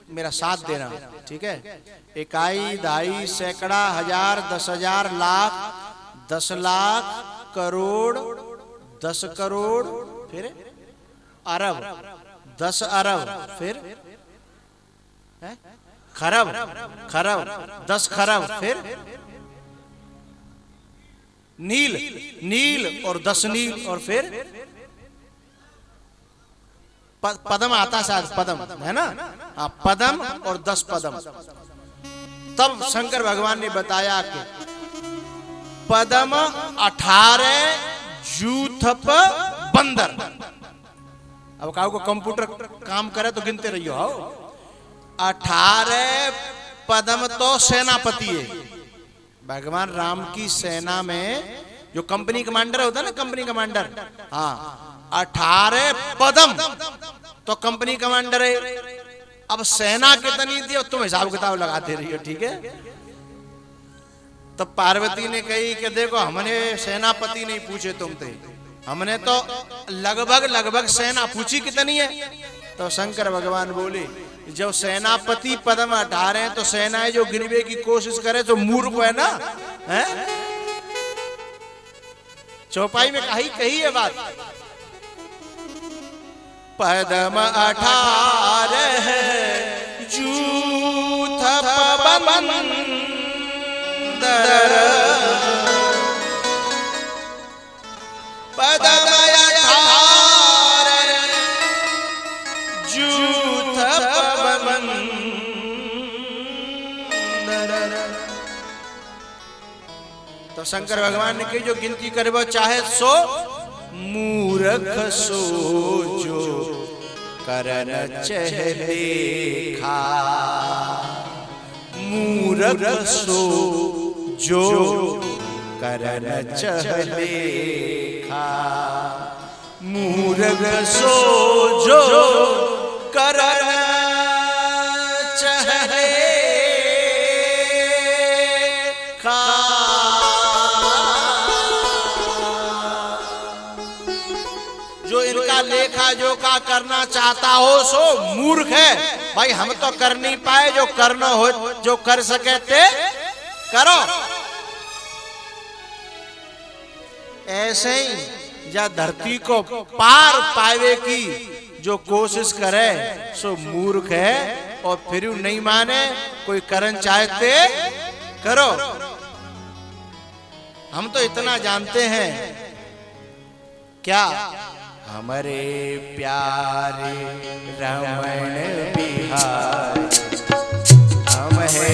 मेरा साथ देना, ठीक है? इकाई, दहाई, सैकड़ा, हजार, 10,000, लाख, 10 लाख, करोड़, 10 करोड़, फिर अरब, 10 अरब, फिर खरब, खरब, 10 खरब, फिर नील, नील और 10 नील, और फिर पदम आता शायद, पदम है ना? हाँ, पदम और 10 पदम। तब शंकर भगवान ने बताया कि पदम 18 जूथप बंदर। अब कहो को कंप्यूटर काम करे तो गिनते रहियो। 18 पदम तो सेनापति है। भगवान राम की सेना में जो कंपनी कमांडर होता है ना, कंपनी कमांडर, हाँ 18 पदम तो कंपनी कमांडर है। अब सेना कितनी थी तुम हिसाब किताब लगाते रहिए, ठीक है? तो पार्वती ने कही कि देखो हमने सेनापति नहीं पूछे तुमसे, हमने तो लगभग लगभग सेना पूछी कितनी है। तो शंकर भगवान बोले जब सेनापति पदम 18 हैं तो सेनाएं जो गिनवे की कोशिश करे तो मूर्ख है ना, है? चौपाई में कही है बात। पदम 18 जूथ बंदर, पदम 18 जूथ बंदर। तो शंकर भगवान ने कही जो गिनती करे वो चाहे सो, मूर्ख सो जो करन चहलेखा, मूर्ख सो जो करन चहलेखा, मूर्ख सो जो करन चहलेखा। लेखा जो का करना चाहता हो सो मूर्ख है। भाई हम तो कर नहीं पाए, जो करना हो जो कर सके थे करो। ऐसे ही या धरती को पार पावे की जो कोशिश करे सो मूर्ख है, और फिर नहीं माने कोई करन चाहते करो। हम तो इतना जानते हैं क्या, हमारे प्यारे रमण बिहारी हम है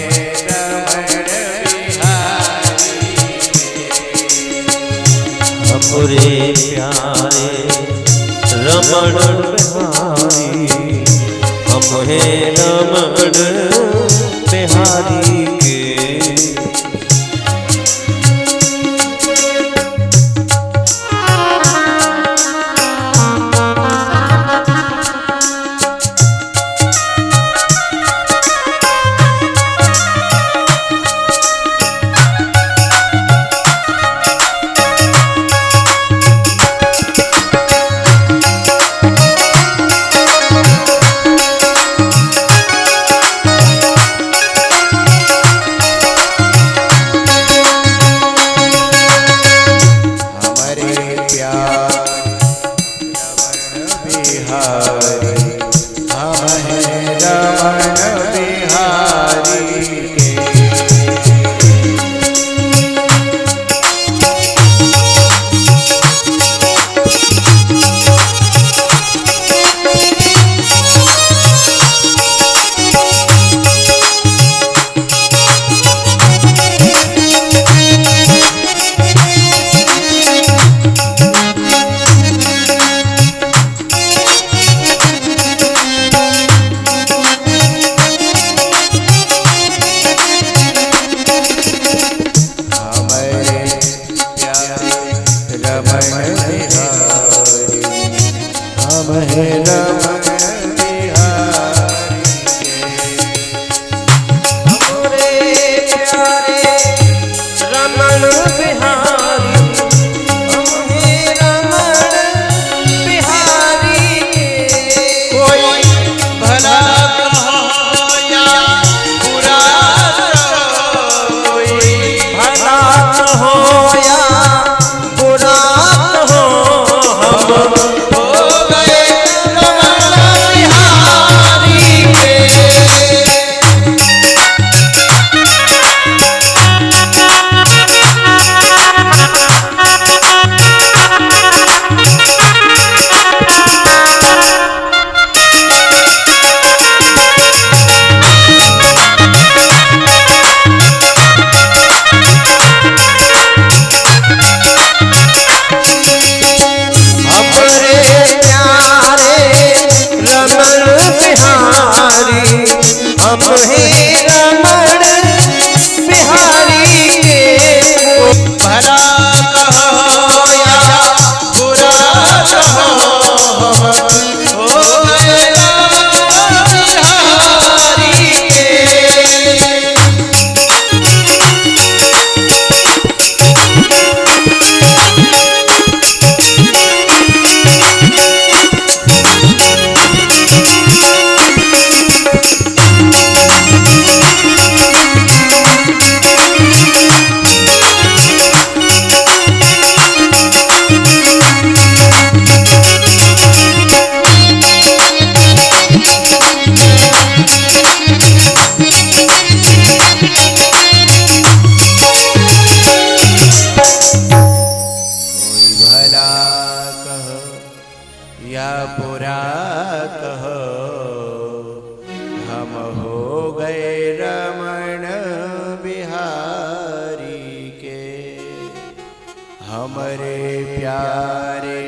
हमरे प्यारे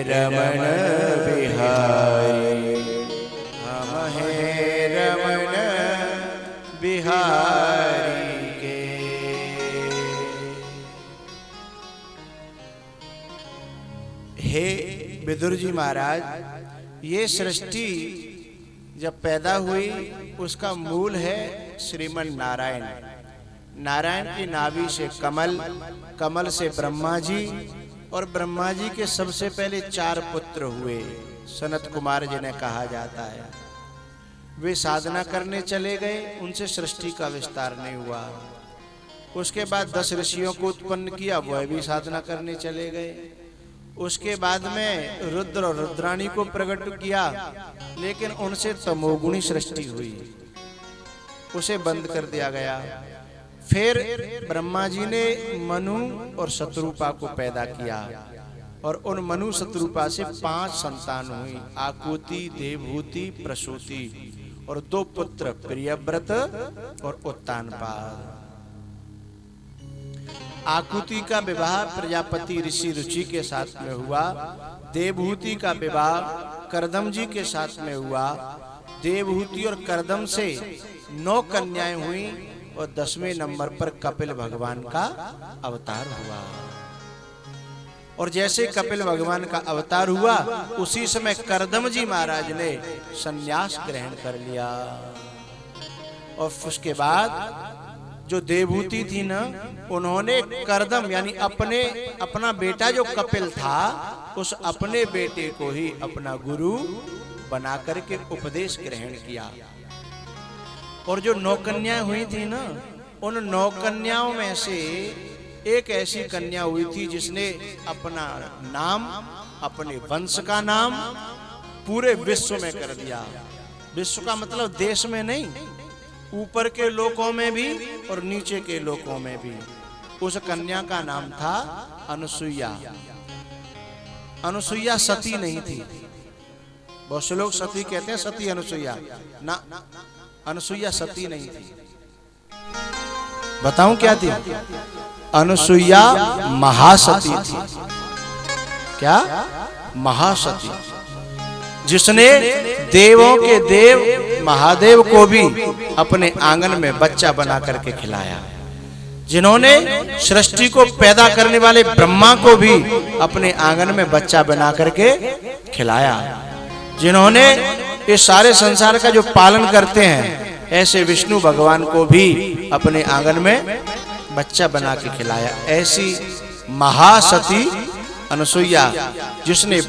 रमण बिहारी, हम हैं रमण बिहारी के। विदुर जी महाराज, ये सृष्टि जब पैदा हुई उसका मूल है श्रीमन नारायण। नारायण की नाभि से कमल, कमल से ब्रह्मा जी, और ब्रह्मा जी के सबसे पहले 4 पुत्र हुए, सनत कुमार जिन्हें कहा जाता है। वे साधना करने चले गए, उनसे सृष्टि का विस्तार नहीं हुआ। उसके बाद 10 ऋषियों को उत्पन्न किया, वह भी साधना करने चले गए। उसके बाद में रुद्र और रुद्राणी को प्रकट किया, लेकिन उनसे तमोगुणी सृष्टि हुई, उसे बंद कर दिया गया। फिर ब्रह्मा जी ने मनु और शत्रुपा को पैदा किया, और उन मनु शत्रुपा से 5 संतान हुई, आकुति, देवहूति, प्रसूति, और 2 पुत्र प्रियव्रत और उत्तानपाद। आकुति का विवाह प्रजापति ऋषि रुचि के साथ में हुआ। देवहूति का विवाह करदम जी के साथ में हुआ। देवहूति और करदम से 9 कन्याएं हुई और 10वें नंबर पर कपिल भगवान का अवतार हुआ। और जैसे कपिल भगवान का अवतार हुआ उसी समय करदम जी महाराज ने संन्यास ग्रहण कर लिया। और उसके बाद जो देवहूति थी ना, उन्होंने करदम यानी अपना बेटा जो कपिल था उस अपने बेटे को ही अपना गुरु बना करके उपदेश ग्रहण किया। और जो 9 कन्याएं हुई थी ना, उन 9 कन्याओं में से एक ऐसी कन्या हुई थी जिसने अपना नाम, अपने वंश का नाम पूरे विश्व में कर दिया। विश्व का मतलब देश में नहीं, ऊपर के लोकों में भी और नीचे के लोकों में भी। उस कन्या का नाम था अनुसुईया। अनुसुईया सती नहीं थी। बहुत से लोग सती कहते हैं, सती अनुसुईया ना, अनुसुईया सती नहीं थी। बताऊं क्या थी? अनुसुईया महासती थी। क्या? महासती, जिसने देवों के देव महादेव को भी अपने आंगन में बच्चा बना करके खिलाया। जिन्होंने सृष्टि को पैदा करने वाले ब्रह्मा को भी अपने आंगन में बच्चा बना करके खिलाया। जिन्होंने इस सारे संसार का जो पालन करते हैं ऐसे विष्णु भगवान को भी अपने आंगन में बच्चा बना के खिलाया। ऐसी महासती अनुसुईया जिसने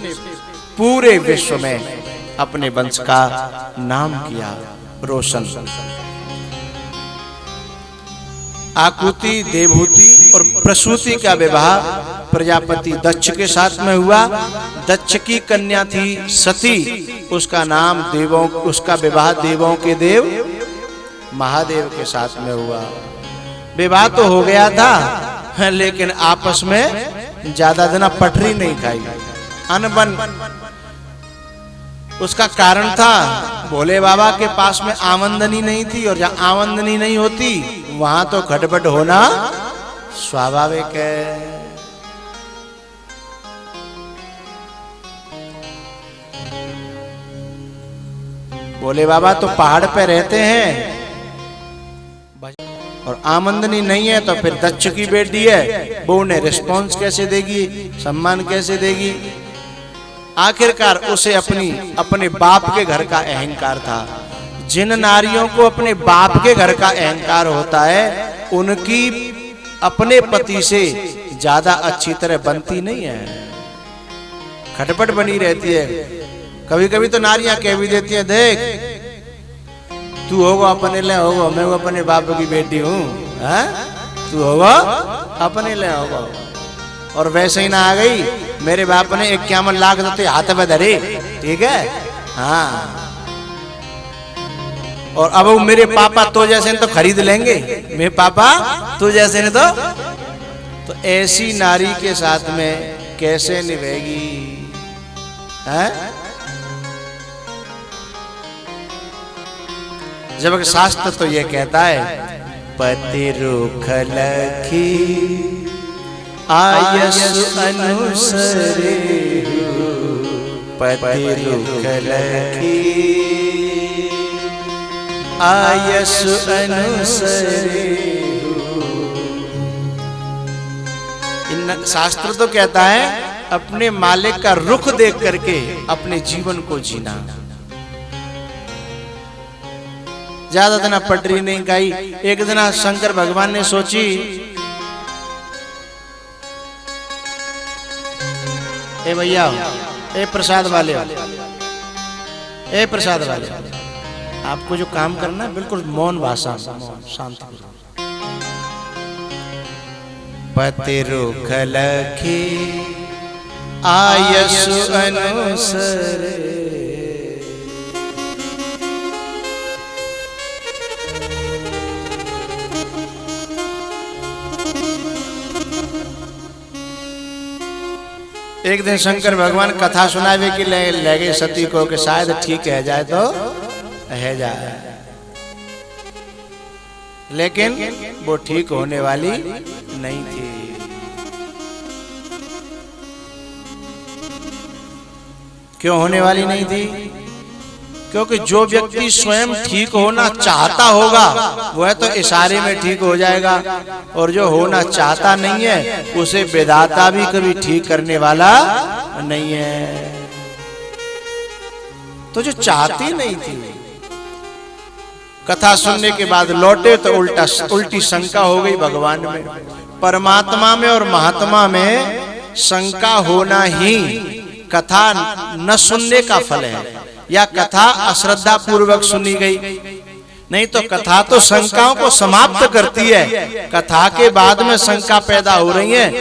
पूरे विश्व में अपने वंश का नाम किया रोशन। आकुति, देवहूति और प्रसूति का विवाह प्रजापति दक्ष के साथ में हुआ। दक्ष की कन्या थी सती, उसका नाम देवों, उसका विवाह देवों के देव महादेव के साथ में हुआ। विवाह तो हो गया था लेकिन आपस में ज्यादा दिन पटरी नहीं खाई, अनबन। उसका कारण था भोले बाबा के पास में आमदनी नहीं थी, और जहां आमदनी नहीं होती वहां तो खटपट होना स्वाभाविक है। भोले बाबा तो पहाड़ पे रहते हैं और आमदनी नहीं है, तो फिर दक्ष की बेटी है, वो उन्हें रिस्पॉन्स कैसे देगी, सम्मान कैसे देगी। आखिरकार उसे अपने बाप के घर का अहंकार था। जिन नारियों को अपने बाप के घर का अहंकार होता है उनकी अपने पति से ज्यादा अच्छी तरह बनती नहीं है, खटपट बनी रहती है। कभी कभी तो नारियां कह भी देती हैं, देख तू होगा अपने ले होगा, मैं अपने बाप की बेटी हूँ, तू होगा अपने ले होगा। और वैसे ही ना आ गई, मेरे बाप ने 51 लाख देते हाथ में धरे, ठीक है, हाँ, और अब वो मेरे पापा तो जैसे तो खरीद लेंगे, मेरे पापा तो जैसे ने तो ऐसी नारी के साथ में कैसे निभेगी, हैं? जब शास्त्र तो ये कहता है, पति रुख लखी आयसु अनुसरे, पति रुख लखी आयसु अनुसरे। इन शास्त्र तो कहता है अपने मालिक का रुख देख करके अपने जीवन को जीना। ज्यादा दिन पटरी नहीं खाई। एक दिन शंकर भगवान ने सोची, ए भैया, ए प्रसाद वाले, ए प्रसाद वाले, आपको जो काम करना है बिल्कुल मौन भाषा, शांत। पति रुख लखी आयसु अनुसरे, एक दिन शंकर भगवान कथा सुनावे कि ले गए सती को कि शायद ठीक है जाए तो है जाए, लेकिन वो ठीक होने वाली नहीं थी। क्यों होने वाली नहीं थी? क्योंकि जो व्यक्ति स्वयं ठीक होना चाहता होगा वह तो इशारे में ठीक हो जाएगा, और जो होना चाहता नहीं है उसे विधाता भी कभी ठीक करने वाला नहीं है। तो जो चाहती नहीं थी, कथा सुनने के बाद लौटे तो उल्टी शंका हो गई भगवान में। परमात्मा में और महात्मा में शंका होना ही कथा न सुनने का फल है, या कथा अश्रद्धा पूर्वक सुनी गई। नहीं तो कथा तो शंकाओं को समाप्त करती है, कथा के बाद में शंका पैदा हो रही है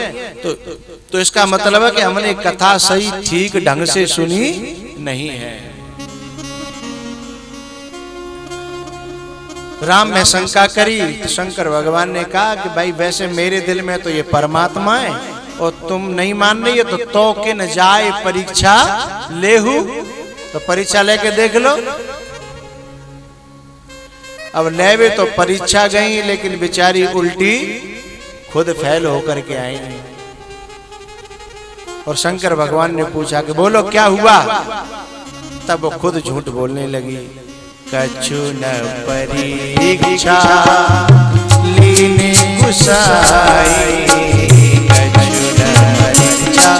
तो इसका मतलब है कि हमने कथा सही ठीक ढंग से सुनी नहीं है। राम में शंका करी तो शंकर भगवान ने कहा कि भाई वैसे मेरे दिल में तो ये परमात्मा है और तुम नहीं मान रही है तो के न जाए परीक्षा लेहू, तो परीक्षा लेके देख लो। अब लेवे तो परीक्षा गई, लेकिन बेचारी उल्टी खुद फेल होकर के आई। और शंकर भगवान ने पूछा कि बोलो क्या हुआ? तब वो खुद झूठ बोलने लगी। कछु न परीक्षा लीने गुसाई, कछु न परीक्षा।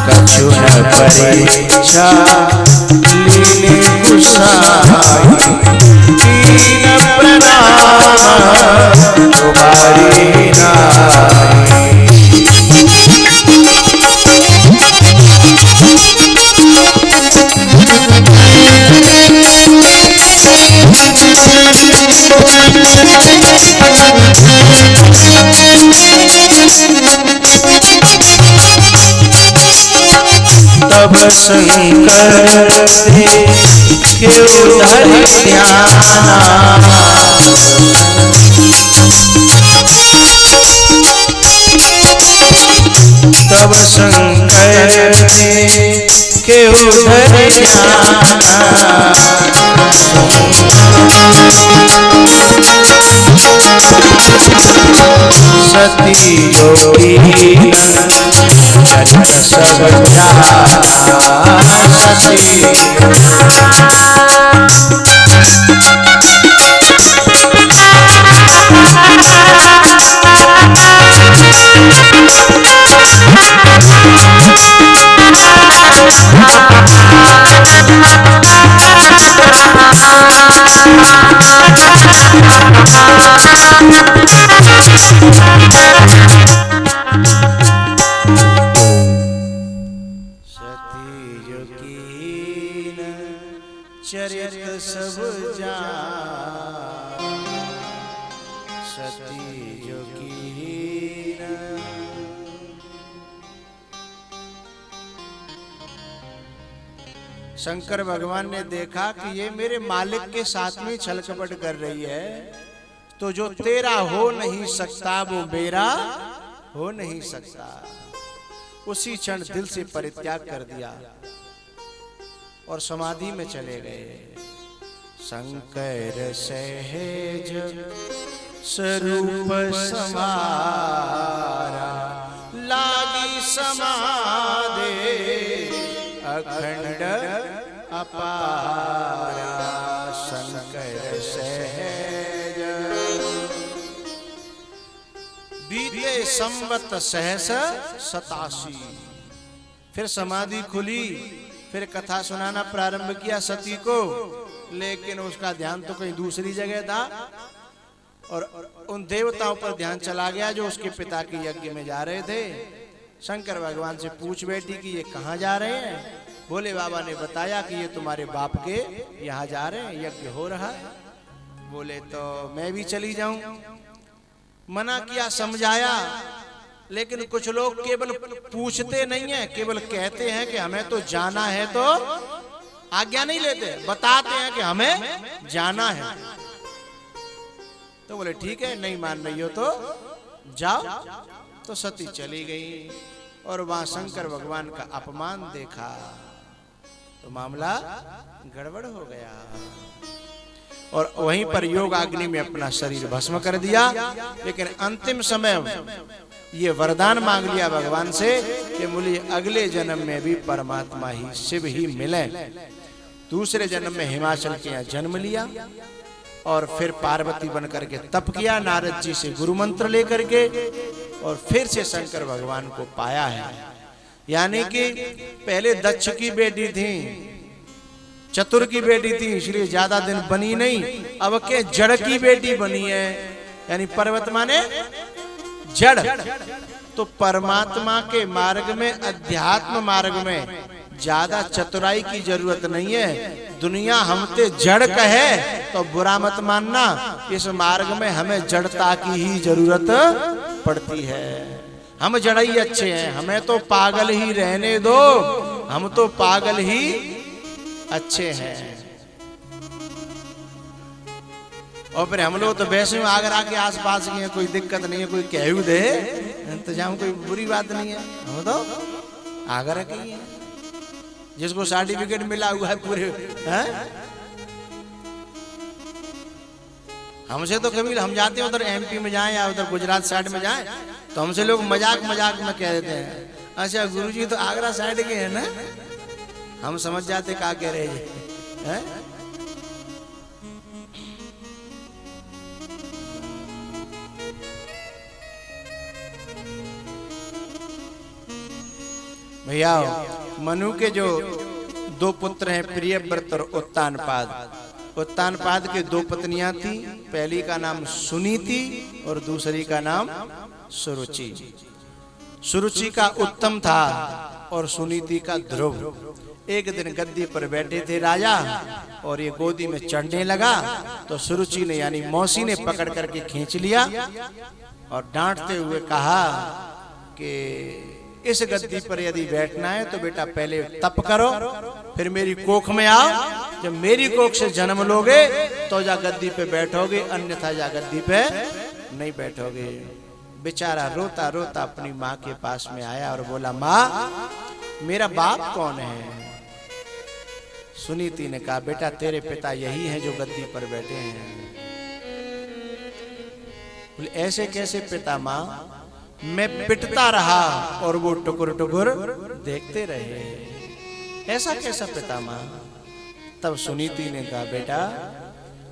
कछु न परीक्षा लीने गुसाई, दीन प्रणाम तुम्हारी नाई। तब शंकर के उधर ध्याना, तब शंकर के उधर ध्याना। सती योगी चरित सब जाना, सती चरित सब जाना, सती जो कीन। शंकर भगवान ने देखा कि ये मेरे मालिक के साथ में छल कपट कर रही है, तो जो तेरा हो नहीं सकता वो मेरा हो नहीं सकता। उसी क्षण दिल से परित्याग कर दिया और समाधि में चले गए। शंकर सहज स्वरूप समारा, लागी समाधि अखंड अपारा। शंकर सहज बीते संवत सहस 87, फिर समाधि खुली, फिर कथा सुनाना प्रारंभ किया सती को, लेकिन उसका ध्यान तो कहीं दूसरी जगह था और उन देवताओं पर ध्यान चला गया जो उसके पिता के यज्ञ में जा रहे थे। शंकर भगवान से पूछ बैठी कि ये कहाँ जा रहे हैं? भोले बाबा ने बताया कि ये तुम्हारे बाप के यहाँ जा रहे हैं, यज्ञ हो रहा है। बोले तो मैं भी चली जाऊं। मना किया, समझाया, लेकिन कुछ लोग केवल पूछते नहीं है, केवल कहते हैं कि हमें तो जाना है, तो आज्ञा नहीं लेते, बताते हैं कि हमें जाना है। तो बोले ठीक है, नहीं मान रही हो तो जाओ। तो सती चली गई और वहां शंकर भगवान का अपमान देखा। तो मामला गड़बड़ हो गया। और वहीं पर योग अग्नि में अपना शरीर भस्म कर दिया। लेकिन अंतिम समय ये वरदान मांग लिया भगवान से कि मुझे अगले जन्म में भी परमात्मा ही शिव ही मिले। दूसरे जन्म में हिमाचल के यहाँ जन्म लिया और फिर पार्वती बन करके तप किया नारद जी से गुरु मंत्र लेकर के, और फिर से शंकर भगवान को पाया है। यानी कि पहले दक्ष की बेटी थी, चतुर की बेटी थी, इसलिए ज्यादा दिन बनी नहीं। अब के जड़ की बेटी बनी है, यानी पर्वत माने जड़। तो परमात्मा के मार्ग में, अध्यात्म मार्ग में ज्यादा चतुराई की जरूरत नहीं है। दुनिया हमते जड़ कहे तो बुरा मत मानना, इस मार्ग में हमें जड़ता की ही जरूरत पड़ती है। हम जड़ई अच्छे हैं, हमें तो पागल ही रहने दो, हम तो पागल ही अच्छे हैं। और फिर हम लोग तो वैसे ही आगरा के आसपास के हैं, कोई दिक्कत नहीं है, कोई कहू दे इंतजाम, कोई बुरी बात नहीं है। हम तो आगरा के ही हैं, जिसको सर्टिफिकेट मिला हुआ है पूरे हैं? हमसे तो कभी हम जाते हैं उधर एमपी में जाएं या उधर गुजरात साइड में जाएं, तो हमसे लोग मजाक मजाक में कह देते हैं, अच्छा गुरुजी तो आगरा साइड के हैं ना। हम समझ जाते क्या कह रहे हैं। भैया मनु के जो दो पुत्र हैं, प्रियव्रत और उत्तानपाद। उत्तानपाद के दो पत्नियां थी, पहली का नाम सुनीति और दूसरी का नाम सुरुचि। सुरुचि का उत्तम था और सुनीति का ध्रुव। एक दिन गद्दी पर बैठे थे राजा और ये गोदी में चढ़ने लगा, तो सुरुचि ने यानी मौसी ने पकड़ करके खींच लिया और डांटते हुए कहा कि इस गद्दी पर यदि बैठना है तो बेटा पहले तप करो, फिर मेरी कोख में आओ। जब मेरी कोख से जन्म लोगे तो जा गद्दी पे बैठोगे, अन्यथा जा गद्दी पे नहीं बैठोगे। बेचारा रोता रोता अपनी माँ के पास में आया और बोला, माँ मेरा बाप कौन है? सुनीति ने कहा, बेटा तेरे पिता यही हैं जो गद्दी पर बैठे हैं। बोले ऐसे कैसे पिता माँ? मैं पिटता रहा और वो टुकुर टुकुर देखते रहे। ऐसा कैसा पिता माँ? तब सुनीति ने कहा, बेटा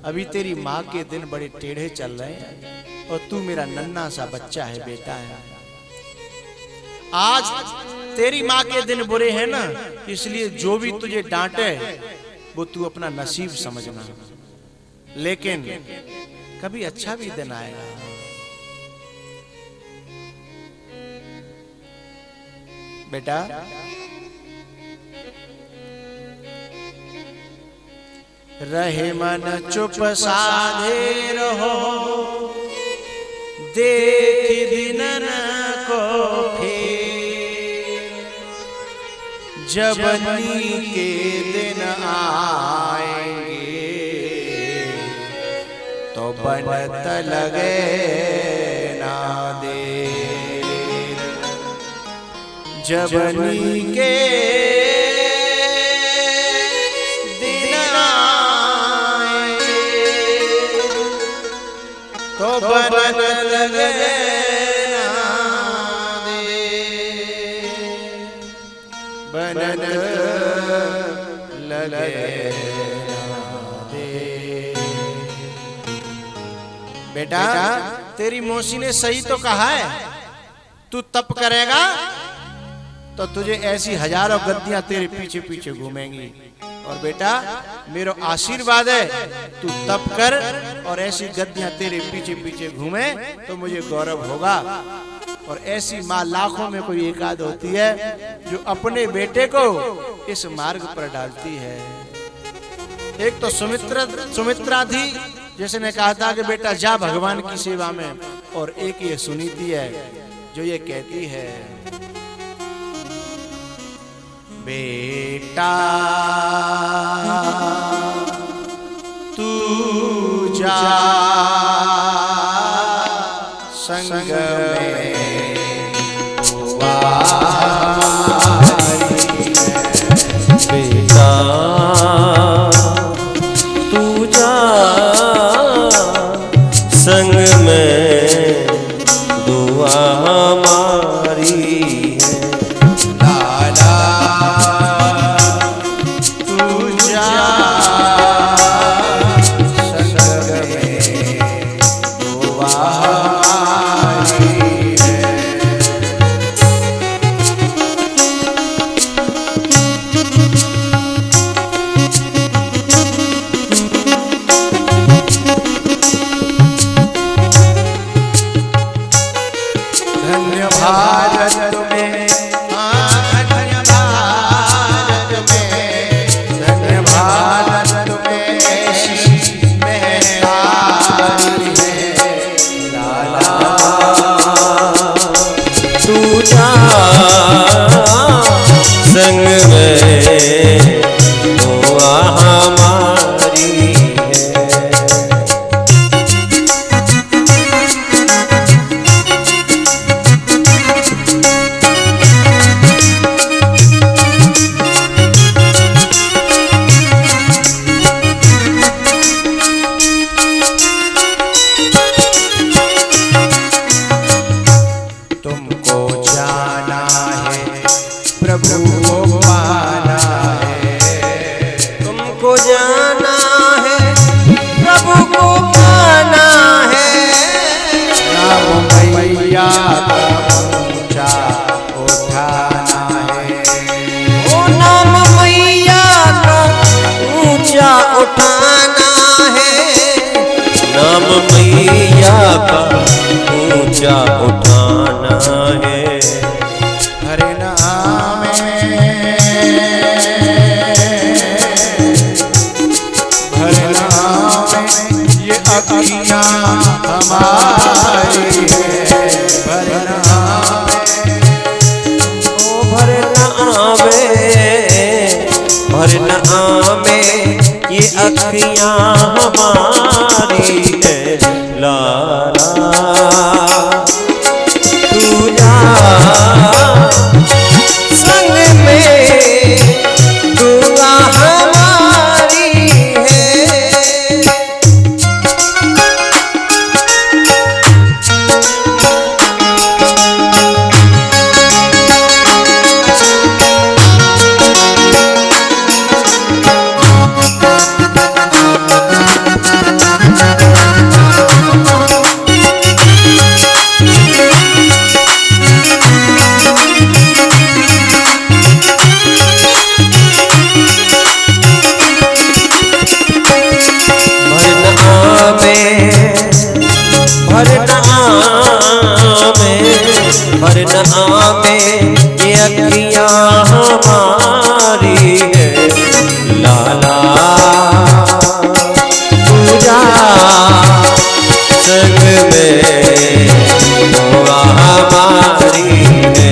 अभी तेरी माँ के दिन बड़े टेढ़े चल रहे हैं और तू मेरा नन्हा सा बच्चा है, बेटा है। आज तेरी माँ के दिन बुरे हैं ना, इसलिए जो भी तुझे डांटे वो तू अपना नसीब समझना, लेकिन कभी अच्छा भी दिन आएगा। बेटा रहे मन चुप साधे रहो, देख दिनन को फिर, जबनी के दिन आएंगे तो बनत लगे ना दे। जबनी के दिन आएंगे तो बनत लगे ना दे, बनत लगे ना दे। बेटा तेरी मौसी ने सही तो कहा है, तू तप करेगा तो तुझे ऐसी हजारों गद्दियां तेरे पीछे पीछे घूमेंगी। और बेटा मेरा आशीर्वाद है, तू तप कर और ऐसी गद्दियां तेरे पीछे पीछे घूमे तो मुझे गौरव होगा। और ऐसी माँ लाखों में कोई एक आध होती है जो अपने बेटे को इस मार्ग पर डालती है। एक तो सुमित्रा थी जिसने कहा था कि बेटा जा भगवान की सेवा में, और एक ये सुनीति है जो ये कहती है, बेटा तू जा संग में बेटा धन्य भारत में, हाँ धन्य भारत में, धन्य भारत में ऐसी महतारी है लाला। तू जा संग में तो हमारी है। तुमको जाना है प्रभु को पाना है, तुमको जाना है प्रभु को पाना है। राम मैया का ऊंचा उठाना है, ओ नाम मैया का ऊंचा उठाना है। नाम मैया का ऊंचा उठाना है। हरे नाम ये अखियाँ हमारी है, भरना ओ भरना में ये अखियाँ हमारी है लाला। तू जा संग में दुआ हमारी है। भरना में ये अखियाँ हमारी है लाला। तू जा संग में दुआ हमारी है।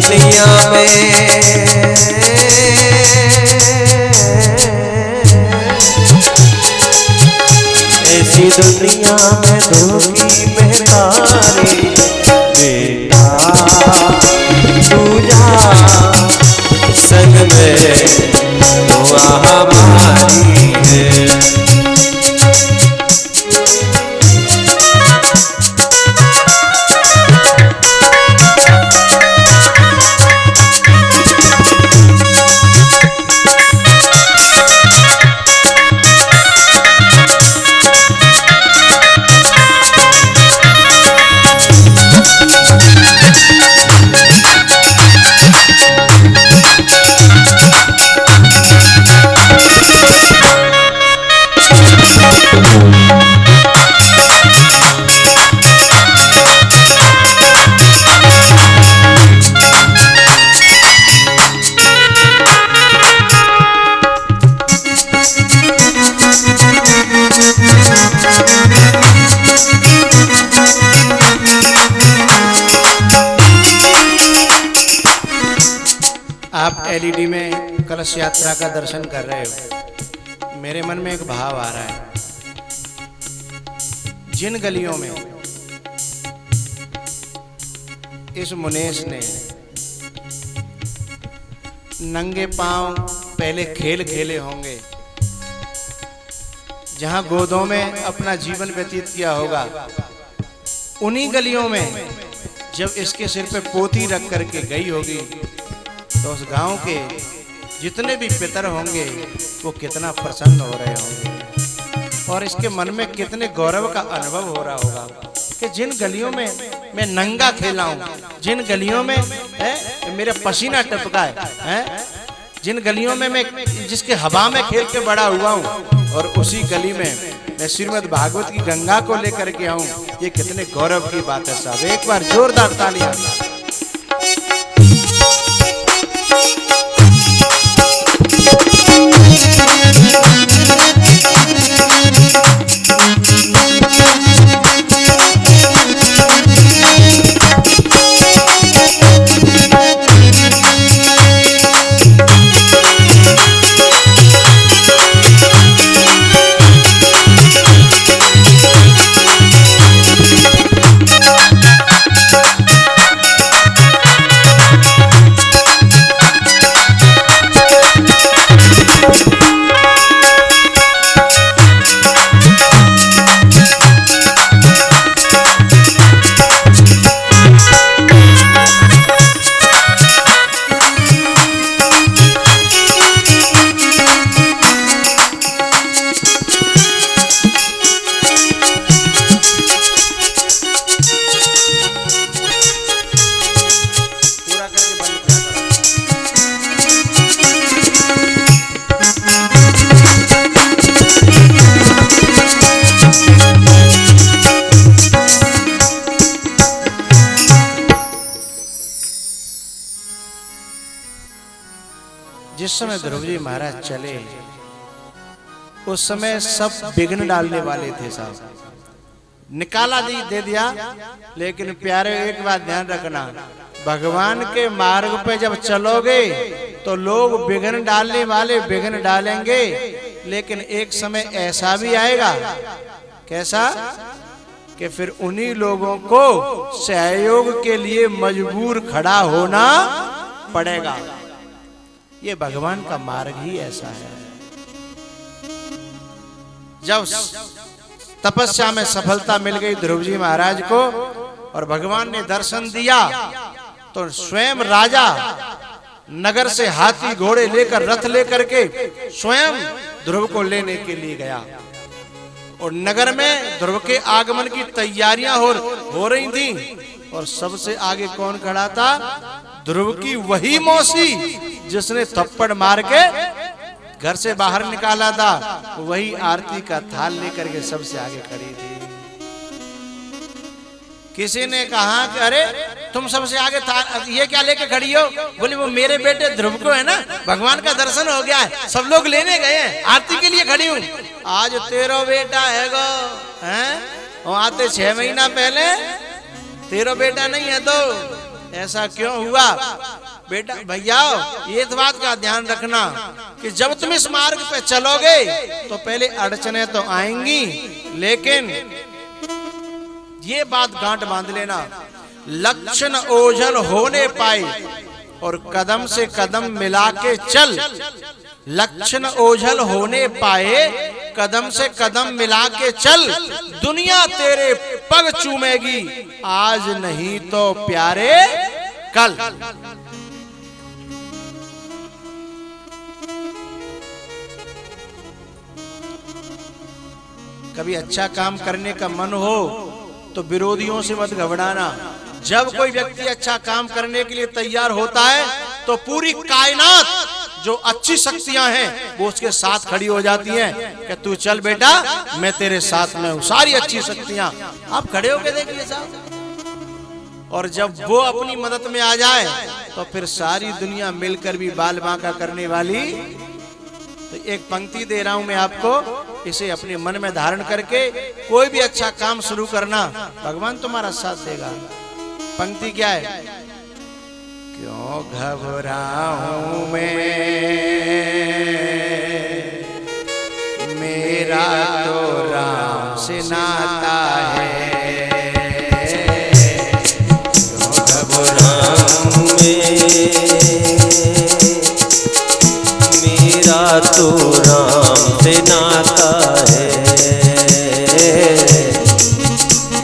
दुनिया में ऐसी दुनिया में धोखी में तारी बेटा तू जा संग में दुआ हमारी है। आप एलईडी में कलश यात्रा का दर्शन कर रहे हो, मेरे मन में एक भाव आ रहा है। जिन गलियों में इस मुनेश ने नंगे पांव पहले खेल खेले होंगे, जहां गोदों में अपना जीवन व्यतीत किया होगा, उन्हीं गलियों में जब इसके सिर पे पोथी रख करके गई होगी तो उस गांव के जितने भी पितर होंगे वो कितना प्रसन्न हो रहे होंगे और इसके मन में कितने गौरव का अनुभव हो रहा होगा कि जिन गलियों में मैं नंगा खेला हूं, जिन गलियों में मेरा पसीना टपका है, जिन गलियों में मैं जिसके हवा में खेल के बड़ा हुआ हूं और उसी गली में मैं श्रीमद् भागवत की गंगा को लेकर के आऊं, ये कितने गौरव की बात है साहब। एक बार जोरदार तालियां। जिस समय ध्रुव जी महाराज चले उस समय सब विघ्न डालने वाले थे साहब, निकाला दे दिया। लेकिन प्यारे एक बात ध्यान रखना, भगवान के मार्ग पे जब चलोगे तो लोग विघ्न डालने वाले विघ्न डालेंगे, लेकिन एक समय ऐसा भी आएगा, कैसा कि फिर उन्हीं लोगों को सहयोग के लिए मजबूर खड़ा होना पड़ेगा। ये भगवान का मार्ग ही ऐसा है। जब तपस्या में सफलता मिल गई ध्रुव जी महाराज को और भगवान ने दर्शन दिया तो स्वयं राजा नगर से हाथी घोड़े लेकर रथ लेकर के स्वयं ध्रुव को लेने के लिए गया और नगर में ध्रुव के आगमन की तैयारियां हो रही थी और सबसे आगे कौन खड़ा था? ध्रुव की वही मौसी जिसने थप्पड़ मार के घर से बाहर निकाला था, वही आरती का थाल लेकर के सबसे आगे खड़ी थी। किसी ने कहा कि अरे तुम सबसे आगे ये क्या लेके खड़ी हो? बोले वो मेरे बेटे ध्रुव को है ना, भगवान का दर्शन हो गया है, सब लोग लेने गए हैं, आरती के लिए खड़ी हूँ। आज तेरा बेटा है गो, हैं? वो आते 6 महीना पहले तेरा बेटा नहीं है तो ऐसा क्यों हुआ? बेटा भैया ये तो बात का ध्यान रखना कि जब तुम इस मार्ग पे चलोगे तो पहले अड़चने तो आएंगी, लेकिन ये बात गांठ बांध लेना, लक्षण ओझल होने पाए और कदम से कदम मिला के चल। लक्षण ओझल होने पाए, कदम से कदम मिला के चल। दुनिया तेरे पग चूमेगी, आज नहीं तो प्यारे कल। कभी अच्छा काम करने का मन हो तो विरोधियों से मत घबराना। जब कोई व्यक्ति अच्छा काम करने के लिए तैयार होता है तो पूरी कायनात जो अच्छी शक्तियां हैं वो उसके साथ खड़ी हो जाती हैं कि तू चल बेटा, मैं तेरे साथ में हूं। सारी अच्छी शक्तियां आप खड़े होकर देखिए साहब। और जब वो अपनी मदद में आ जाए तो फिर सारी दुनिया मिलकर भी बाल बांका करने वाली। तो एक पंक्ति दे रहा हूं मैं आपको, इसे अपने मन में धारण करके कोई भी अच्छा काम शुरू करना, भगवान तुम्हारा साथ देगा। पंक्ति क्या है? क्यों घबराऊं मैं, मेरा तो राम से नाता है। क्यों घबराऊं मैं, मेरा तो राम से नाता है।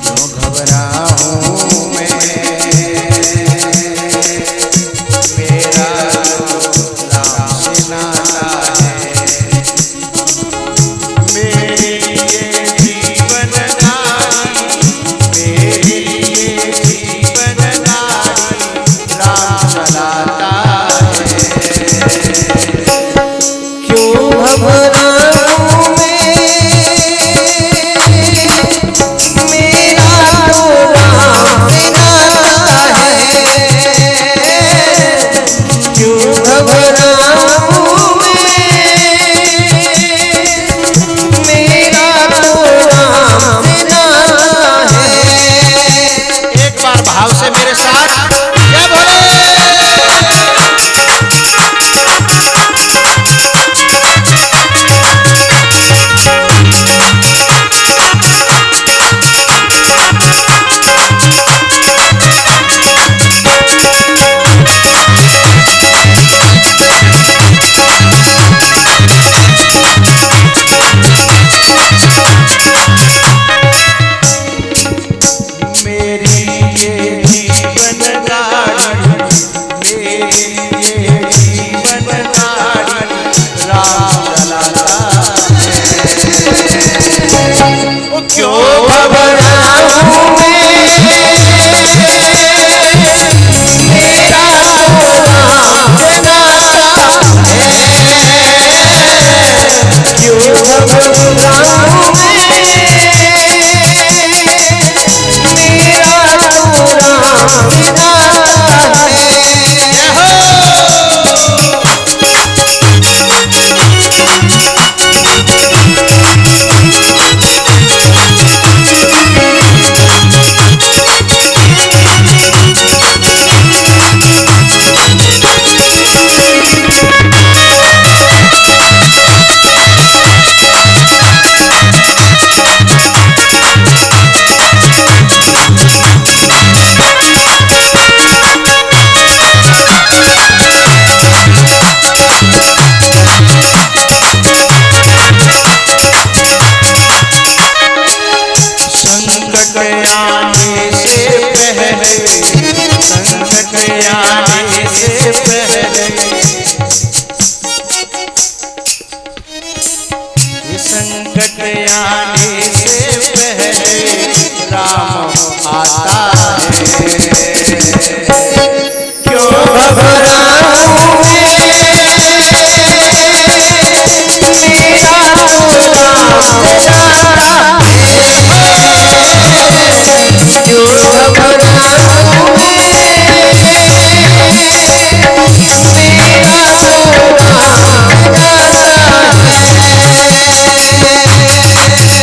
क्यों घबराऊं मैं, मेरा तो राम से नाता है। मेरे लिए जीवन दानी, मेरे लिए जीवन दानी राम चलाता है। क्यों घबराऊं मैं, मेरा तो राम से नाता है। क्यों घबराऊं मैं, मेरा तो राम से नाता है। एक बार भाव से मेरे साथ क्या बोले? मेरी ये जीवन गाड़ी, मेरी ये जीवन गाड़ी राम चलाता है। ओ क्यों घबराऊं मैं, मेरा तो राम से नाता है। क्यों घबराऊं मैं, मेरा तो राम से नाता है। संकट आने से पहले, संकट आने से पहले, ये संकट आने से पहले राम आता है। क्यों घबराऊं मैं, मेरा तो राम से नाता है। क्यों घबराऊं मैं, मेरा तो राम से नाता है।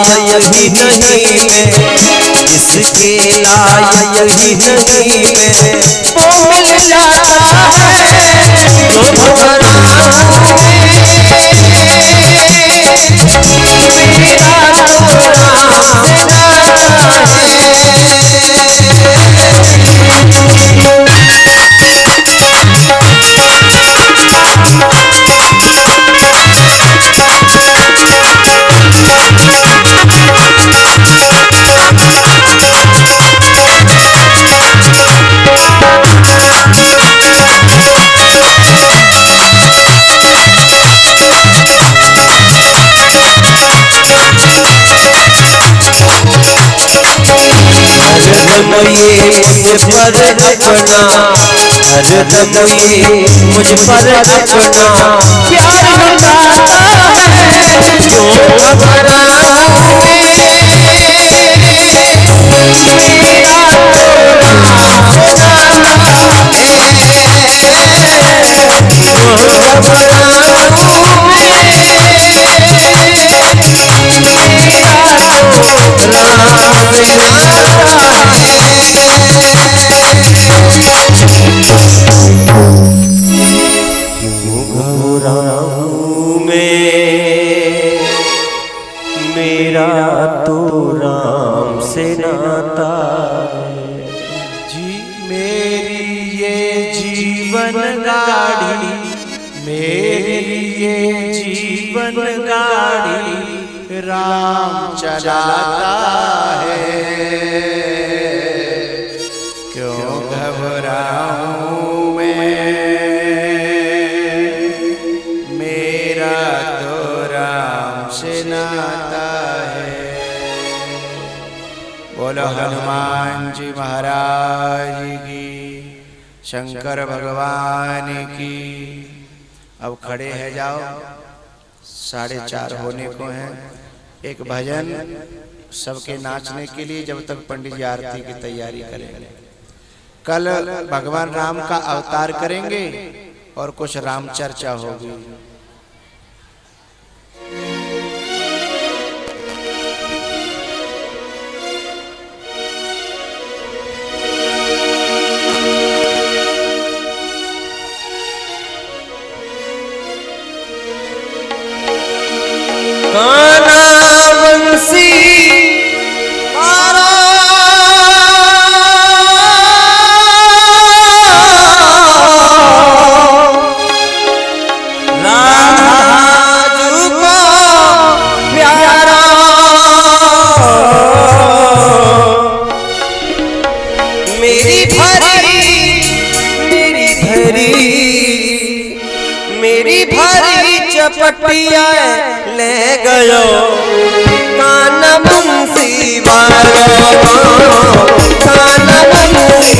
लायक ही नहीं मैं, इसके लायक ही नहीं मैं। वो मिल जाता है तो घबराऊं मुझ पर अपना, हरदम ये मुझ पर अपना प्यार लुटाता है तो घबराऊं मेरा तो राम से नाता है जी। मेरी ये जीवन गाड़ी, मेरी ये जीवन गाड़ी राम चलाता है। क्यों घबराऊं मैं, मेरा तो राम से नाता है। बोलो हनुमान जी महाराज की, शंकर भगवान की। अब खड़े हैं, जाओ 4:30 होने को हैं। एक भजन सबके नाचने के लिए, जब तक पंडित जी आरती की तैयारी करेंगे। कल भगवान राम का अवतार करेंगे और कुछ राम चर्चा होगी। कान्हा बंसी चपटिया ले गयो कान्हा बंसी वालो, कान्हा बंसी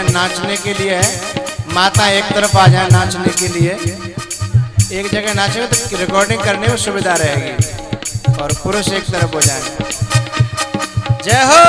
नाचने के लिए है। माता एक तरफ आ जाए नाचने के लिए, एक जगह नाचेंगे तो रिकॉर्डिंग करने में सुविधा रहेगी, और पुरुष एक तरफ हो जाए। जय हो।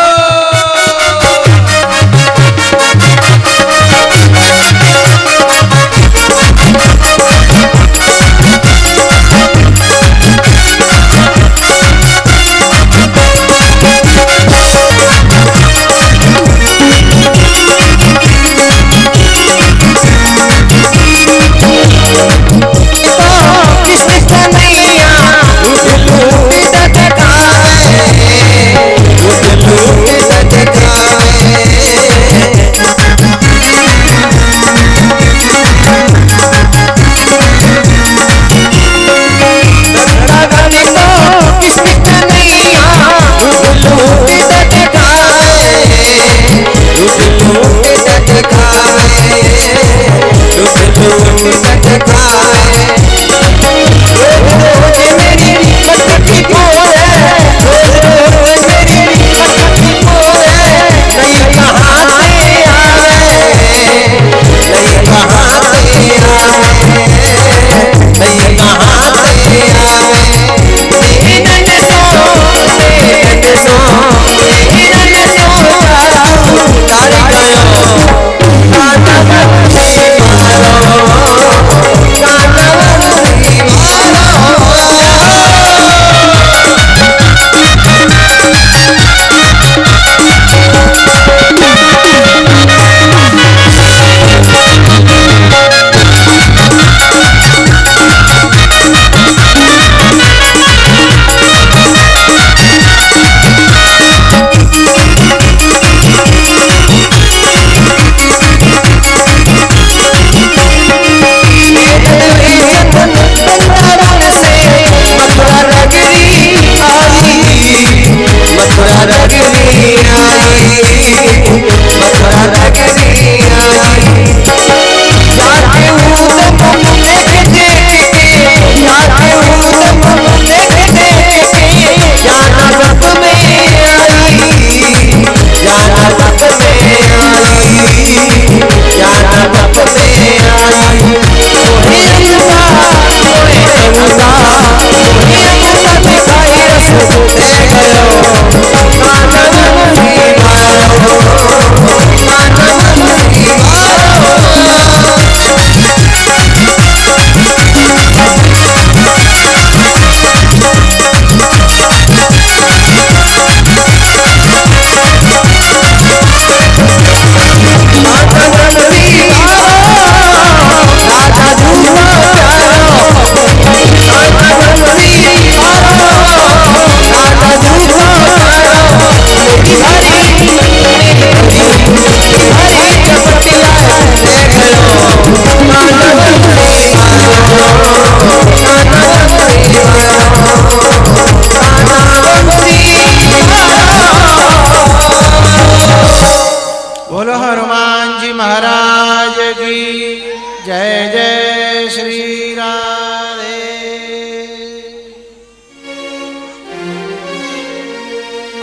जय जय श्री राधे।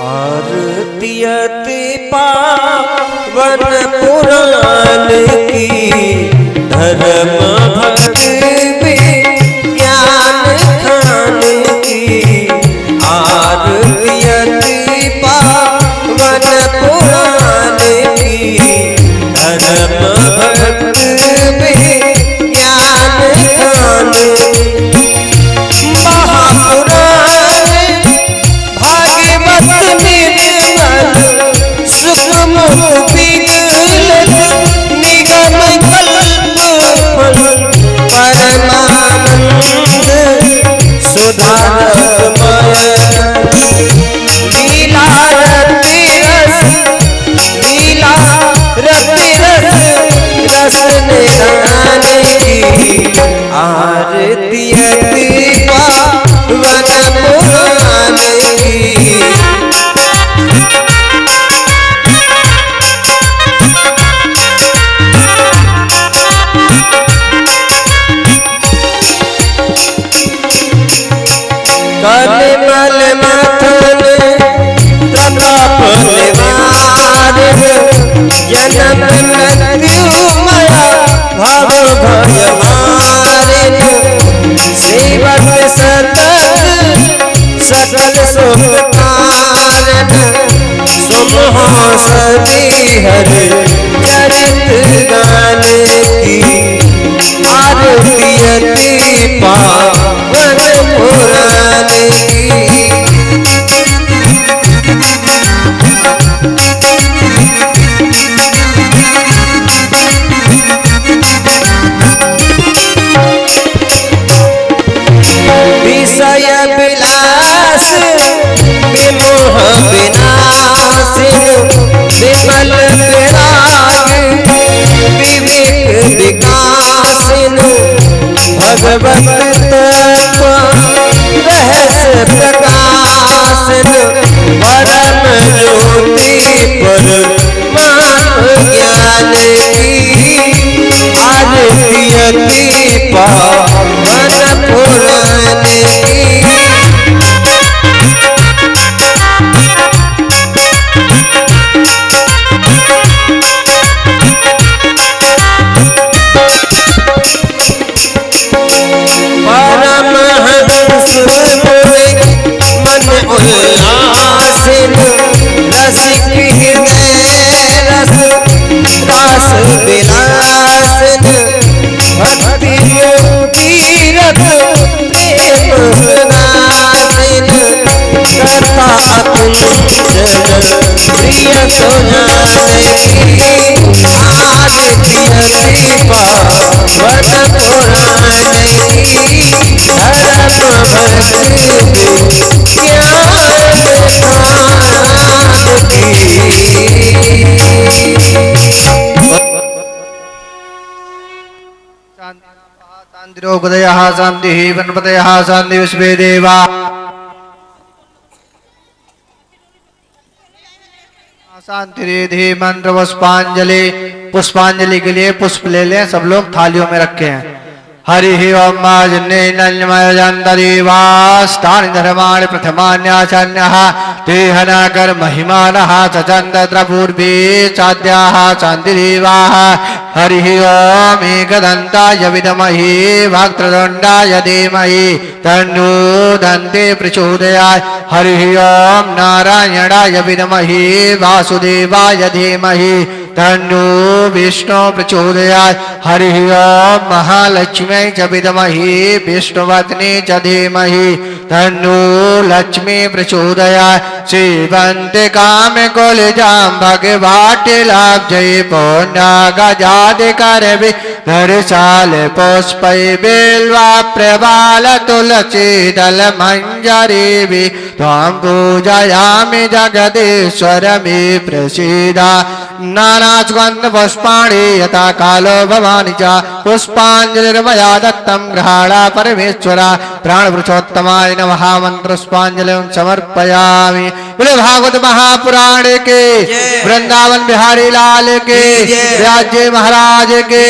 आरती अति पावन पुराण की, धर्म भक्ति विज्ञान खान की। आरती अति पावन पुराण की, धर्म भक्ति विज्ञान खान की। महापुराण भागवत निर्मल, सुखमुख विकल निगम कल्प फल। परमानंद सुधारमय, लीला रति रस, लीला रति रस रस निधान की। आरती अति पावन पुराण की। कलिमल मथन प्रताप निवार, जन्म मृत्यु मया भव भय हारिन। सेवक सतत सकल सुख कारण, सुमहो सभी हर चरित गान की। आरती अति पावन पुराण की। विषय विलास विमोह विनाशिन, विमल विराग विवेक विकासिन। भगवत तत्व रहस्य प्रकाशन, परम ज्योति परमात्म ज्ञान की। आरती अति पावन पुराण की। परमहंस मन उल्लासिन, रसिक हृदय रस दास विलासिन। भक्ति मुक्ति रत प्रेम सुनासिन, करता कुंचन प्रिय सुनासी। आरती अति पावन पुराण की। धर्म भक्ति ज्ञान खान की। शांतिरोपदयः शांतिः वनपतयः शांति विश्वे देवा। शांति रिधि मंत्र पुष्पांजलि। पुष्पांजलि के लिए पुष्प ले लें, सब लोग थालियों में रखे हैं। हरि ओम जन्नेवास्तानि धर्माणि प्रथमान्याचान्यः तेहनाकर महिमानः चचन्द्र पूर्वे चाद्याः शान्तिदेवाः। हरि ओम एकदन्ताय विद्महे वक्रतुण्डाय धीमहि तन्नो दन्ते प्रचोदयात्। हरि ओम नारायणाय विद्महे वासुदेवाय धीमहि तन्नो विष्णु प्रचोदयात्। हरि ओम महालक्ष्मी च विद्महे विष्णुपत्नी च धीमहि तन्नो लक्ष्मी प्रचोदयात्। सेवन्ते काम कुलजां भगवाटिलाब्जये पुण्यगजादिकरवि धरशाल पुष्पै बिल्वा प्रबाल तुलसी दल मंजरी। त्वां पूजयामि जगदीश्वर मे प्रसीद। नारायण सुगंध पुष्पाणि यथा कालो भवानि च पुष्पांजलिर्मया दत्तं गृहाणा परमेश्वरा प्राणपुरुषोत्तमाय नमः मंत्र पुष्पांजलिं समर्पयामि। बोले भागवत महापुराण के, वृंदावन बिहारी लाल के, व्यास जी महाराज के,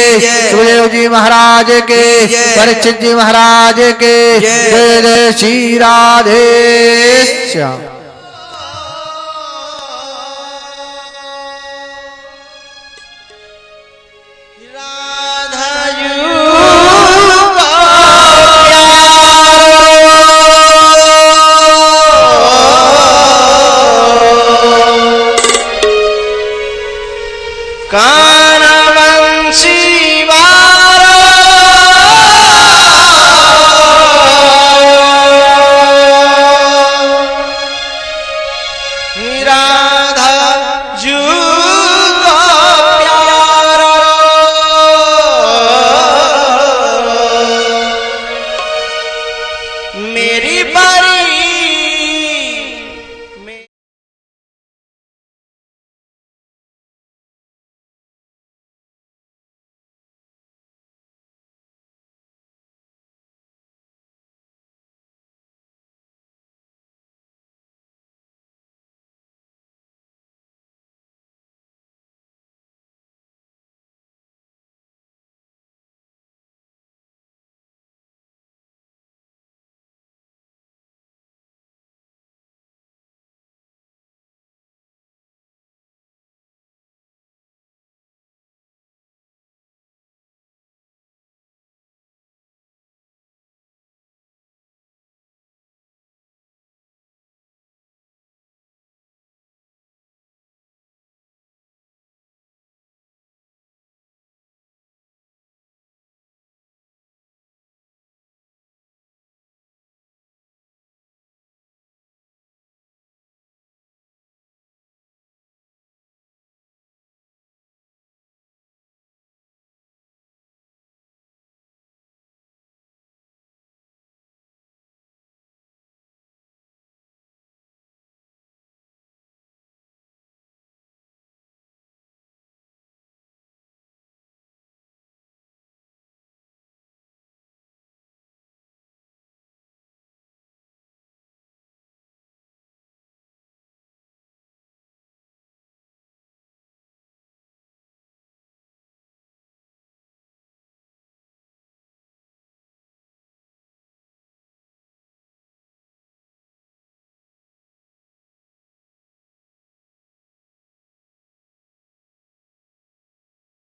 सुखदेव जी महाराज के, परीक्षित जी महाराज के। जय जय श्री राधे श्याम।